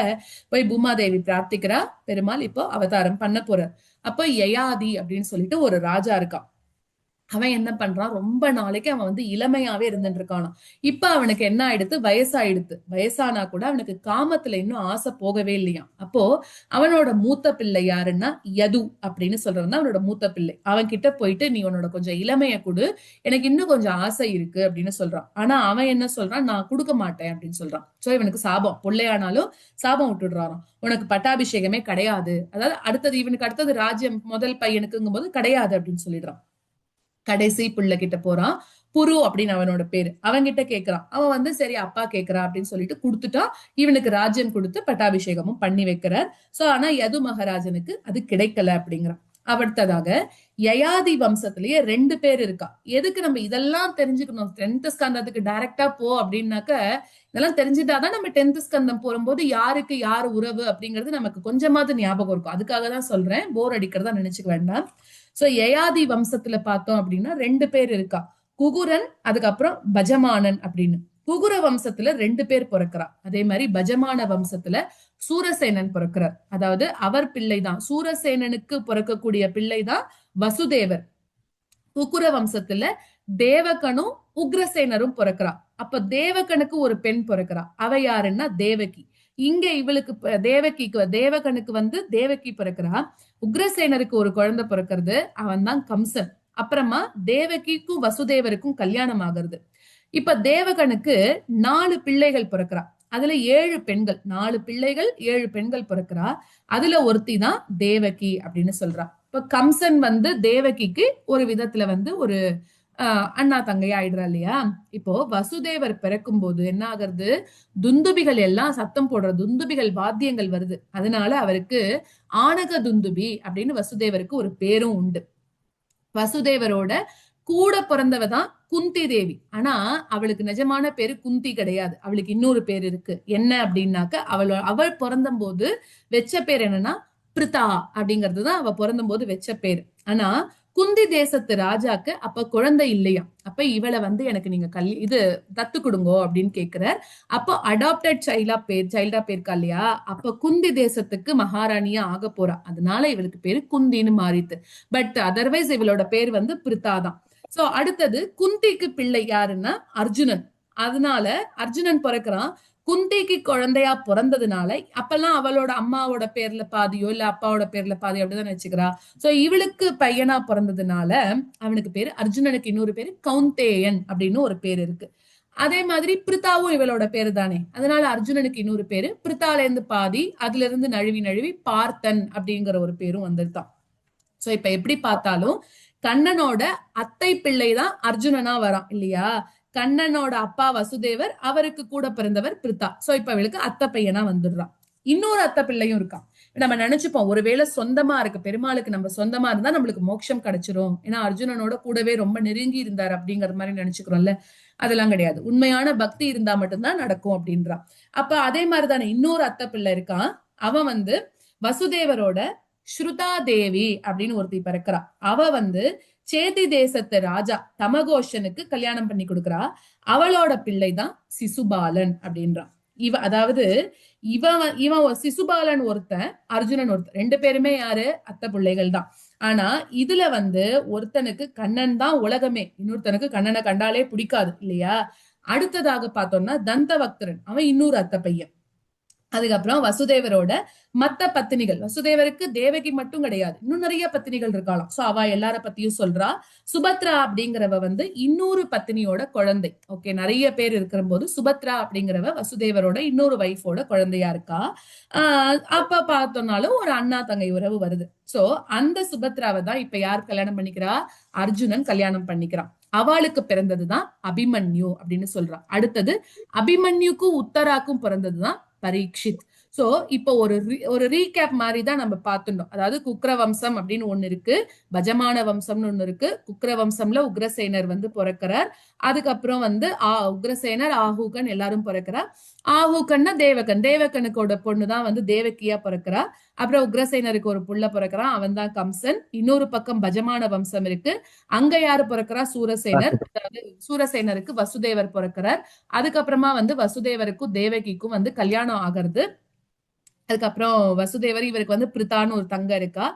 போய் பூமாதேவி பிரார்த்திக்கிறா. பெருமாள் இப்போ அவதாரம் பண்ண போறார். அப்ப யயாதி அப்படின்னு சொல்லிட்டு ஒரு ராஜா இருக்கான். அவன் என்ன பண்றான், ரொம்ப நாளைக்கு அவன் வந்து இளமையாவே இருந்துட்டு இருக்கானாம். இப்ப அவனுக்கு என்ன ஆயிடுத்து, வயசானா கூட அவனுக்கு காமத்துல இன்னும் ஆசை போகவே இல்லையா. அப்போ அவனோட மூத்த பிள்ளை யாருன்னா யது அப்படின்னு சொல்றவன் தான் அவனோட மூத்த பிள்ளை. அவன் கிட்ட போயிட்டு, நீ உன்னோட கொஞ்சம் இளமைய கொடு, எனக்கு இன்னும் கொஞ்சம் ஆசை இருக்கு அப்படின்னு சொல்றான். ஆனா அவன் என்ன சொல்றான், நான் கொடுக்க மாட்டேன் அப்படின்னு சொல்றான். சோ இவனுக்கு சாபம், பிள்ளையானாலும் சாபம் விட்டுடுறான். உனக்கு பட்டாபிஷேகமே கிடையாது, அதாவது இவனுக்கு அடுத்தது ராஜ்யம் முதல் பையனுக்குங்கும் போது கிடையாது அப்படின்னு சொல்லிடுறான். கடைசி பிள்ளை கிட்ட போறான், புரு அப்படின்னு அவனோட பேரு. அவன் கிட்ட கேக்குறான். அவன் வந்து சரி அப்பா கேக்குறா அப்படின்னு சொல்லிட்டு கொடுத்துட்டான். இவனுக்கு ராஜ்யம் கொடுத்து பட்டாபிஷேகமும் பண்ணி வைக்கிறார். சோ ஆனா யது மகாராஜனுக்கு அது கிடைக்கல அப்படிங்கிறான். அடுத்ததாக யயாதி வம்சத்திலேயே 2 பேர் இருக்கா. எதுக்கு நம்ம இதெல்லாம் தெரிஞ்சுக்கணும், 10th ஸ்கந்தத்துக்கு டைரக்டா போ அப்படின்னாக்க, இதெல்லாம் தெரிஞ்சுட்டாதான் நம்ம 10th ஸ்கந்தம் போகும்போது யாருக்கு யாரு உறவு அப்படிங்கிறது நமக்கு கொஞ்சமாவது ஞாபகம் இருக்கும். அதுக்காக தான் சொல்றேன், போர் அடிக்கிறதா நினைச்சுக்க வேண்டாம். சோ யயாதி வம்சத்துல பார்த்தோம் அப்படின்னா 2 பேர் இருக்கா, குகுரன், அதுக்கப்புறம் பஜமானன் அப்படின்னு. குகுர வம்சத்துல 2 பேர் பிறக்கிறா. அதே மாதிரி பஜமான வம்சத்துல சூரசேனன் பிறக்கிறார். அதாவது அவர் பிள்ளைதான், சூரசேனனுக்கு பிறக்கக்கூடிய பிள்ளைதான் வசுதேவர். குகுர வம்சத்துல தேவகனும் உக்ரசேனரும் பிறக்கிறா. அப்ப தேவகனுக்கு ஒரு பெண் பிறக்கிறா. அவ யாருன்னா தேவகி. இங்க இவளுக்கு தேவகனுக்கு வந்து தேவகி பிறக்கிறா. உக்ரசேனருக்கு ஒரு குழந்தை பிறக்கிறது, அவன் தான் கம்சன். அப்புறமா தேவகிக்கும் வசுதேவருக்கும் கல்யாணம் ஆகிறது. இப்ப தேவகனுக்கு 4 பிள்ளைகள் பிறக்கிறா. அதுல 7 பெண்கள், 4 பிள்ளைகள் 7 பெண்கள் பிறக்கிறா. அதுல ஒருத்தி தான் தேவகி அப்படின்னு சொல்றா. இப்ப கம்சன் வந்து தேவகிக்கு ஒரு விதத்துல வந்து ஒரு அண்ணா தங்கையா ஆயிடுறா இல்லையா. இப்போ வசுதேவர் பிறக்கும் போது என்ன ஆகுறது, துந்துபிகள் எல்லாம் சத்தம் போடுற, துந்துபிகள் வாத்தியங்கள் வருது. அதனால அவருக்கு ஆனக துந்துபி அப்படின்னு வசுதேவருக்கு ஒரு பேரும் உண்டு. வசுதேவரோட கூட பிறந்தவ தான் குந்தி தேவி. ஆனா அவளுக்கு நிஜமான பேரு குந்தி கிடையாது, அவளுக்கு இன்னொரு பேர் இருக்கு. என்ன அப்படின்னாக்க, அவள் பிறந்த போது வச்ச பேர் என்னன்னா பிரிதா அப்படிங்கிறது தான் அவ பிறந்த போது வச்ச பேர். ஆனா குந்தி தேசத்து ராஜாக்கு அப்ப குழந்தை இல்லையா, அப்ப இவளை வந்து எனக்கு நீங்க இது தத்து கொடுங்கோ அப்படின்னு கேக்குறார். அப்போ அடாப்டட் சைல்டா பேருக்கா இல்லையா, அப்ப குந்தி தேசத்துக்கு மகாராணியா ஆக போறா, அதனால இவளுக்கு பேரு குந்தின்னு மாறித்து. பட் அதர்வைஸ் இவளோட பேர் வந்து பிரித்தா தான். சோ அடுத்தது குந்திக்கு பிள்ளை யாருன்னா அர்ஜுனன். அதனால அர்ஜுனன் பிறக்கிறான். குந்திக்கு குழந்தையா பிறந்ததுனால அப்பெல்லாம் அவளோட அம்மாவோட பேர்ல பாதியோ இல்ல அப்பாவோட பேர்ல பாதியோ அப்படிதான் வச்சுக்கிறா. சோ இவளுக்கு பையனா பிறந்ததுனால அவனுக்கு பேரு அர்ஜுனனுக்கு இன்னொரு பேரு கௌந்தேயன் அப்படின்னு ஒரு பேர் இருக்கு. அதே மாதிரி பிரித்தாவும் இவளோட பேரு தானே, அதனால அர்ஜுனனுக்கு இன்னொரு பேரு பிரித்தால இருந்து பாதி, அதுல இருந்து நழுவி நழுவி பார்த்தன் அப்படிங்கிற ஒரு பேரும் வந்துருதான். சோ இப்ப எப்படி பார்த்தாலும் கண்ணனோட அத்தை பிள்ளை தான் அர்ஜுனனா வரான் இல்லையா. கண்ணனோட அப்பா வசுதேவர், அவருக்கு கூட பிறந்தவர் பிரித்தா. சோ இப்ப அவளுக்கு அத்தை பையனா வந்துடுறான். இன்னொரு அத்தை பிள்ளையும் இருக்கான். நம்ம நினைச்சுப்போம் ஒருவேளை சொந்தமா இருக்கு, பெருமாளுக்கு நம்ம சொந்தமா இருந்தா நம்மளுக்கு மோட்சம் கிடைச்சிரும், ஏன்னா அர்ஜுனனோட கூடவே ரொம்ப நெருங்கி இருந்தார் அப்படிங்கிற மாதிரி நினைச்சுக்கிறோம்ல. அதெல்லாம் கிடையாது, உண்மையான பக்தி இருந்தா மட்டும்தான் நடக்கும் அப்படின்றான். அப்ப அதே மாதிரிதானே இன்னொரு அத்தை பிள்ளை இருக்கான். அவன் வந்து வசுதேவரோட ஸ்ருதா தேவி அப்படின்னு ஒருத்தி பிறக்கிறா. அவ வந்து சேதி தேசத்து ராஜா தமகோஷனுக்கு கல்யாணம் பண்ணி கொடுக்கறா. அவளோட பிள்ளைதான் சிசுபாலன் அப்படின்றான். அதாவது இவன் சிசுபாலன் ஒருத்தன், அர்ஜுனன் ஒருத்தன், ரெண்டு பேருமே யாரு அத்தை பிள்ளைகள் தான். ஆனா இதுல வந்து ஒருத்தனுக்கு கண்ணன் தான் உலகமே, இன்னொருத்தனுக்கு கண்ணனை கண்டாலே பிடிக்காது இல்லையா. அடுத்ததாக பார்த்தோம்னா தந்தவக்தரன், அவன் இன்னொரு அத்தை பையன். அதுக்கப்புறம் வசுதேவரோட மத்த பத்தினிகள், வசுதேவருக்கு தேவகி மட்டும் கிடையாது, இன்னும் நிறைய பத்தினிகள் இருக்காளாம். சோ அவ எல்லார பத்தியும் சொல்றா. சுபத்ரா அப்படிங்கிறவ வந்து இன்னொரு பத்தினியோட குழந்தை. ஓகே, நிறைய பேர் இருக்கிற போது சுபத்ரா அப்படிங்கிறவ வசுதேவரோட இன்னொரு வைஃபோட குழந்தையா இருக்கா. அப்ப பார்த்தோம்னாலும் ஒரு அண்ணா தங்கை உறவு வருது. சோ அந்த சுபத்ராவை தான் இப்ப யார் கல்யாணம் பண்ணிக்கிறா, அர்ஜுனன் கல்யாணம் பண்ணிக்கிறான். அவளுக்கு பிறந்ததுதான் அபிமன்யு அப்படின்னு சொல்றான். அடுத்தது அபிமன்யுக்கும் உத்தராக்கும் பிறந்ததுதான் பரீட்சித். சோ இப்போ ஒரு ரீகேப் மாதிரி தான் நம்ம பார்த்துட்டோம். அதாவது குக்ர வம்சம் அப்படின்னு ஒண்ணு இருக்கு, பஜமான வம்சம்னு ஒண்ணு இருக்கு. குக்ர வம்சம்ல உக்ரசேனர் வந்து பிறக்கிறார். அதுக்கப்புறம் வந்து உக்ரசேனர், ஆஹூகன் எல்லாரும் பிறக்கிறார். ஆஹூகன்னா தேவகன், தேவகனுக்கோட பொண்ணுதான் வந்து தேவகியா பிறக்கிறா. அப்புறம் உக்ரசேனருக்கு ஒரு புள்ள பிறக்கிறான், அவன் தான் கம்சன். இன்னொரு பக்கம் பஜமான வம்சம் இருக்கு, அங்க யாரு பிறக்கிறா, சூரசேனர். அதாவது சூரசேனருக்கு வசுதேவர் பிறக்கிறார். அதுக்கப்புறமா வந்து வசுதேவருக்கும் தேவகிக்கும் வந்து கல்யாணம் ஆகிறது. அதுக்கப்புறம் வசுதேவர், இவருக்கு வந்து பிரித்தான்னு ஒரு தங்க இருக்கா.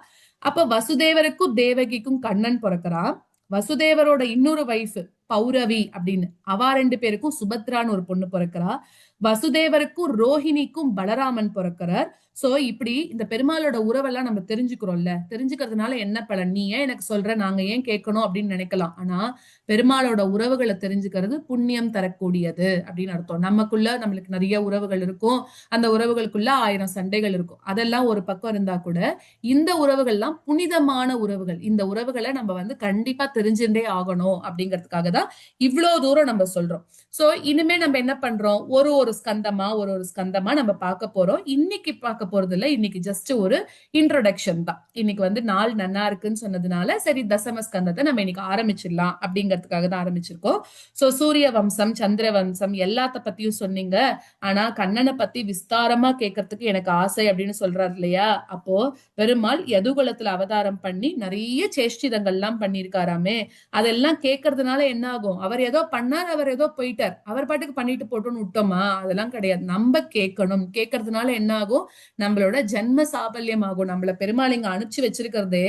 அப்ப வசுதேவருக்கும் தேவகிக்கும் கண்ணன் பிறக்கிறான். வசுதேவரோட இன்னொரு வைஃப் பௌரவி அப்படின்னு, அவ ரெண்டு பேருக்கும் சுபத்ரான்னு ஒரு பொண்ணு பிறக்கிறா. வசுதேவருக்கும் ரோஹிணிக்கும் பலராமன் பிறக்கிறார். சோ இப்படி இந்த பெருமாளோட உறவெல்லாம் நம்ம தெரிஞ்சுக்கிறோம்ல, தெரிஞ்சுக்கிறதுனால என்ன பலன், நீ ஏன் எனக்கு சொல்ற, நாங்க ஏன் கேட்கணும் அப்படின்னு நினைக்கலாம். ஆனா பெருமாளோட உறவுகளை தெரிஞ்சுக்கிறது புண்ணியம் தரக்கூடியது அப்படின்னு அர்த்தம். நம்மளுக்கு நிறைய உறவுகள் இருக்கும், அந்த உறவுகளுக்குள்ள 1000 சண்டைகள் இருக்கும். அதெல்லாம் ஒரு பக்கம் இருந்தா கூட இந்த உறவுகள்லாம் புனிதமான உறவுகள். இந்த உறவுகளை நம்ம வந்து கண்டிப்பா தெரிஞ்சுட்டே ஆகணும் அப்படிங்கிறதுக்காக தான் இவ்வளவு தூரம் நம்ம சொல்றோம். சோ இனிமே நம்ம என்ன பண்றோம், ஒரு ஸ்கந்தமா நம்ம பார்க்க போறோம். இன்னைக்கு பார்க்க போறது இல்ல, இன்னைக்கு ஜஸ்ட் ஒரு இன்ட்ரோடக்ஷன் தான். இன்னைக்கு வந்து நாள் நன்னா இருக்குன்னு சொன்னதுனால சரி தசம ஸ்கந்தத்தை நம்ம இன்னைக்கு ஆரம்பிச்சிடலாம் அப்படிங்கிறதுக்காக தான் ஆரம்பிச்சிருக்கோம். சோ சூரிய வம்சம், சந்திர வம்சம் எல்லாத்த பத்தியும் சொன்னீங்க. ஆனா கண்ணனை பத்தி விஸ்தாரமா கேட்கறதுக்கு எனக்கு ஆசை அப்படின்னு சொல்றாரு இல்லையா. அப்போ பெருமாள் யதுகுலத்துல அவதாரம் பண்ணி நிறைய சேஷ்டிதங்கள்லாம் பண்ணிருக்காராமே. அதெல்லாம் கேட்கறதுனால என்ன ஆகும், அவர் ஏதோ பண்ணார், அவர் ஏதோ போயிட்டார், அவர் பாட்டுக்கு பண்ணிட்டு போட்டோம்னு விட்டோமா, அதெல்லாம் கிடையாது. நம்ம கேட்கணும். கேட்கறதுனால என்ன ஆகும், நம்மளோட ஜென்ம சாபல்யம் ஆகும். நம்மள பெருமாள் இங்க அனுப்பிச்சு வச்சிருக்கிறதே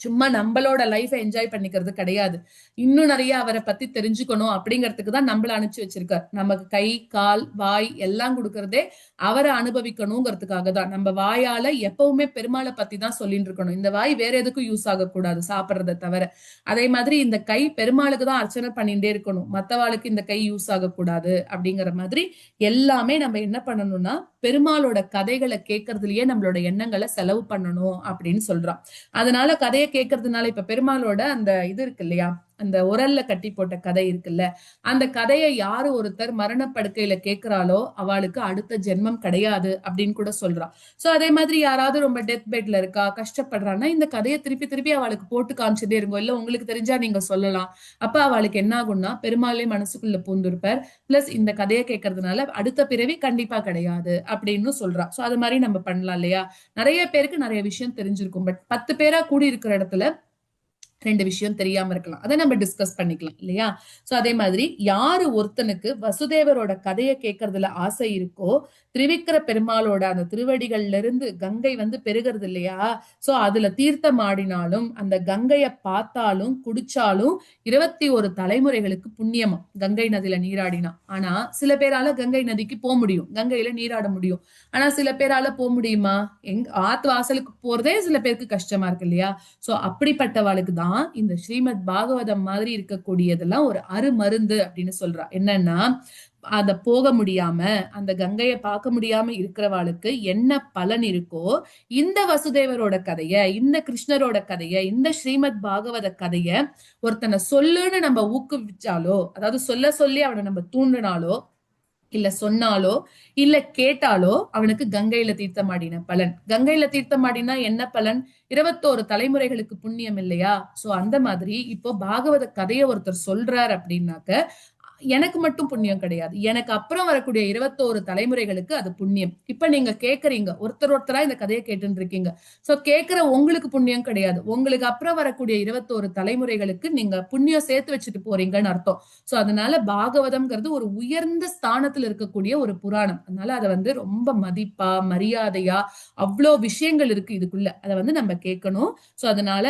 சும்மா நம்மளோட லைஃபை என்ஜாய் பண்ணிக்கிறது கிடையாது, இன்னும் நிறைய அவரை பத்தி தெரிஞ்சுக்கணும் அப்படிங்கிறதுக்கு தான் நம்மள அனுப்பிச்சு வச்சிருக்கார். நமக்கு கை கால் வாய் எல்லாம் கொடுக்கறதே அவரை அனுபவிக்கணுங்கிறதுக்காக தான். நம்ம வாயால எப்பவுமே பெருமாளை பத்தி தான் சொல்லிட்டு இருக்கணும். இந்த வாய் வேற எதுக்கும் யூஸ் ஆகக்கூடாது சாப்பிட்றத தவிர. அதே மாதிரி இந்த கை பெருமாளுக்கு தான் அர்ச்சனை பண்ணிட்டே இருக்கணும், மத்தவாளுக்கு இந்த கை யூஸ் ஆகக்கூடாது. அப்படிங்கிற மாதிரி எல்லாமே நம்ம என்ன பண்ணணும்னா பெருமாளோட கதைகளை கேட்கறதுலயே நம்மளோட எண்ணங்களை செலவு பண்ணணும் அப்படின்னு சொல்றான். அதனால கதையை கேட்கறதுனால இப்ப பெருமாளோட அந்த இது இருக்கு இல்லையா, அந்த உரல்ல கட்டி போட்ட கதை இருக்குல்ல, அந்த கதையை யாரு ஒருத்தர் மரணப்படுக்கையில கேட்கிறாளோ அவளுக்கு அடுத்த ஜென்மம் கிடையாது அப்படின்னு கூட சொல்றான். சோ அதே மாதிரி யாராவது ரொம்ப டெத் பெட்ல இருக்கா, கஷ்டப்படுறான்னா இந்த கதையை திருப்பி திருப்பி அவளுக்கு போட்டு காமிச்சதே இருக்கும். இல்ல உங்களுக்கு தெரிஞ்சா நீங்க சொல்லலாம். அப்ப அவளுக்கு என்ன ஆகும்னா பெருமாளே மனசுக்குள்ள பூந்திருப்பார். பிளஸ் இந்த கதையை கேட்கறதுனால அடுத்த பிறவி கண்டிப்பா கிடையாது அப்படின்னு சொல்றா. சோ அது மாதிரி நம்ம பண்ணலாம் இல்லையா. நிறைய பேருக்கு நிறைய விஷயம் தெரிஞ்சிருக்கும். பட் 10 பேரா கூடி இருக்கிற இடத்துல ரெண்டு விஷயம் தெரியாம இருக்கலாம், அதை நம்ம டிஸ்கஸ் பண்ணிக்கலாம் இல்லையா? சோ அதே மாதிரி யாரு ஒருத்தனுக்கு வசுதேவரோட கதையை கேட்கறதுல ஆசை இருக்கோ, திரிவிக்கிர பெருமாளோட அந்த திருவடிகள்ல இருந்து கங்கை வந்து பெருகிறது இல்லையா? சோ அதுல தீர்த்தம் ஆடினாலும் அந்த கங்கைய பார்த்தாலும் குடிச்சாலும் 21 தலைமுறைகளுக்கு புண்ணியமா கங்கை நதியில நீராடினா. ஆனா சில பேரால கங்கை நதிக்கு போக முடியும், கங்கையில நீராட முடியும். ஆனா சில பேரால போக முடியுமா? ஆத்து வாசலுக்கு போறதே சில பேருக்கு கஷ்டமா இருக்கு இல்லையா? சோ அப்படிப்பட்டவாளுக்கு தான் இந்த ஸ்ரீமத் பாகவதம் மாதிரி இருக்கக்கூடியதெல்லாம் ஒரு அருமருந்து அப்படின்னு சொல்றா. என்னன்னா, அத போக முடியாம அந்த கங்கைய பார்க்க முடியாம இருக்கிறவாளுக்கு என்ன பலன் இருக்கோ, இந்த வசுதேவரோட கதைய, இந்த கிருஷ்ணரோட கதைய, இந்த ஸ்ரீமத் பாகவத கதைய ஒருத்தனை சொல்லுன்னு நம்ம ஊக்குவிச்சாலோ, அதாவது சொல்ல சொல்லி அவனை நம்ம தூண்டினாலோ, இல்ல சொன்னாலோ, இல்ல கேட்டாலோ அவனுக்கு கங்கையில தீர்த்தமாடின பலன். கங்கையில தீர்த்தமாடினா என்ன பலன்? 21 தலைமுறைகளுக்கு புண்ணியம் இல்லையா? சோ அந்த மாதிரி இப்போ பாகவத கதையை ஒருத்தர் சொல்றார் அப்படின்னாக்க எனக்கு மட்டும் புண்ணியம் கிடையாது, எனக்கு அப்புறம் வரக்கூடிய 21 தலைமுறைகளுக்கு அது புண்ணியம். இப்ப நீங்க கேக்குறீங்க, ஒருத்தர் ஒருத்தரா இந்த கதையை கேட்டு இருக்கீங்க. சோ கேக்குற உங்களுக்கு புண்ணியம் கிடையாது, உங்களுக்கு அப்புறம் வரக்கூடிய 21 தலைமுறைகளுக்கு நீங்க புண்ணியம் சேர்த்து வச்சுட்டு போறீங்கன்னு அர்த்தம். சோ அதனால பாகவதம்ங்கிறது ஒரு உயர்ந்த ஸ்தானத்துல இருக்கக்கூடிய ஒரு புராணம். அதனால அதை வந்து ரொம்ப மதிப்பா மரியாதையா அவ்வளோ விஷயங்கள் இருக்கு இதுக்குள்ள, அதை வந்து நம்ம கேட்கணும். சோ அதனால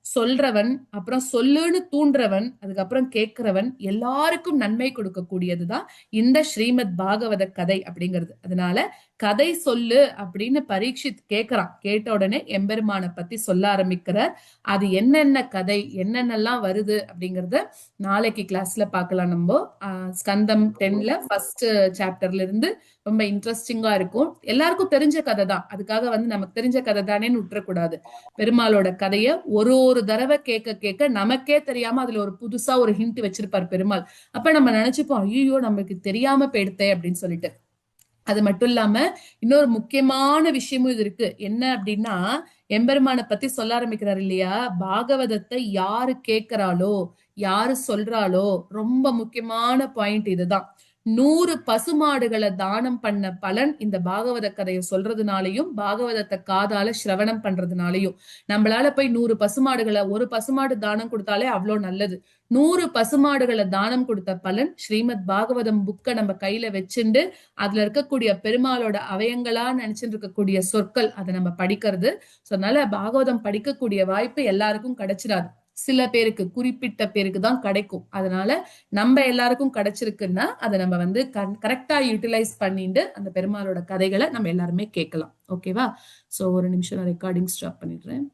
சொல்றவன், அப்புறம் சொல்லுன்னு தூண்டுறவன், அதுக்கப்புறம் கேட்கிறவன் எல்லாருக்கும் நன்மை கொடுக்கக்கூடியதுதான் இந்த ஸ்ரீமத் பாகவத கதை அப்படிங்கிறது. அதனால கதை சொல்லு அப்படின்னு பரீட்சித் கேட்கிறான். கேட்ட உடனே எம்பெருமானை பத்தி சொல்ல ஆரம்பிக்கிறார். அது என்னென்ன கதை, என்னென்னலாம் வருது அப்படிங்கறத நாளைக்கு கிளாஸ்ல பார்க்கலாம். நம்ம ஸ்கந்தம் 10ல ஃபர்ஸ்ட் சாப்டர்ல இருந்து ரொம்ப இன்ட்ரெஸ்டிங்கா இருக்கும். எல்லாருக்கும் தெரிஞ்ச கதை தான், அதுக்காக வந்து நமக்கு தெரிஞ்ச கதை தானேன்னு விட்டுறக்கூடாது. பெருமாளோட கதைய ஒரு ஒரு தடவை கேட்க கேட்க நமக்கே தெரியாம அதுல ஒரு புதுசா ஒரு ஹிண்ட் வச்சிருப்பார் பெருமாள். அப்ப நம்ம நினைச்சுப்போம், ஐயோ நமக்கு தெரியாம போயிடுத்தே அப்படின்னு சொல்லிட்டு. அது மட்டும் இல்லாம இன்னொரு முக்கியமான விஷயமும் இது இருக்கு. என்ன அப்படின்னா, எம்பெருமானை பத்தி சொல்ல ஆரம்பிக்கிறாரு இல்லையா? பாகவதத்தை யாரு கேட்கிறாளோ, யாரு சொல்றாளோ, ரொம்ப முக்கியமான பாயிண்ட் இதுதான். 100 பசுமாடுகளை தானம் பண்ண பலன் இந்த பாகவத கதையை சொல்றதுனாலையும் பாகவதத்தை காதால சிரவணம் பண்றதுனாலையும். நம்மளால போய் 100 பசுமாடுகளை, ஒரு பசுமாடு தானம் கொடுத்தாலே அவ்வளவு நல்லது. 100 பசுமாடுகளை தானம் கொடுத்த பலன் ஸ்ரீமத் பாகவதம் புக்கை நம்ம கையில வச்சுண்டு அதுல இருக்கக்கூடிய பெருமாளோட அவயங்களா நினைச்சுட்டு இருக்கக்கூடிய சொற்கள் அதை நம்ம படிக்கிறது. சோ அதனால பாகவதம் படிக்கக்கூடிய வாய்ப்பு எல்லாருக்கும் கிடைச்சிடாது, சில பேருக்கு, குறிப்பிட்ட பேருக்கு தான் கிடைக்கும். அதனால நம்ம எல்லாருக்கும் கிடைச்சிருக்குன்னா அதை நம்ம வந்து கரெக்டா யூட்டிலைஸ் பண்ணிட்டு அந்த பெருமாளோட கதைகளை நம்ம எல்லாருமே கேட்கலாம். ஓகேவா? சோ ஒரு நிமிஷம் நான் ரெக்கார்டிங் ஸ்டாப் பண்ணிடுறேன்.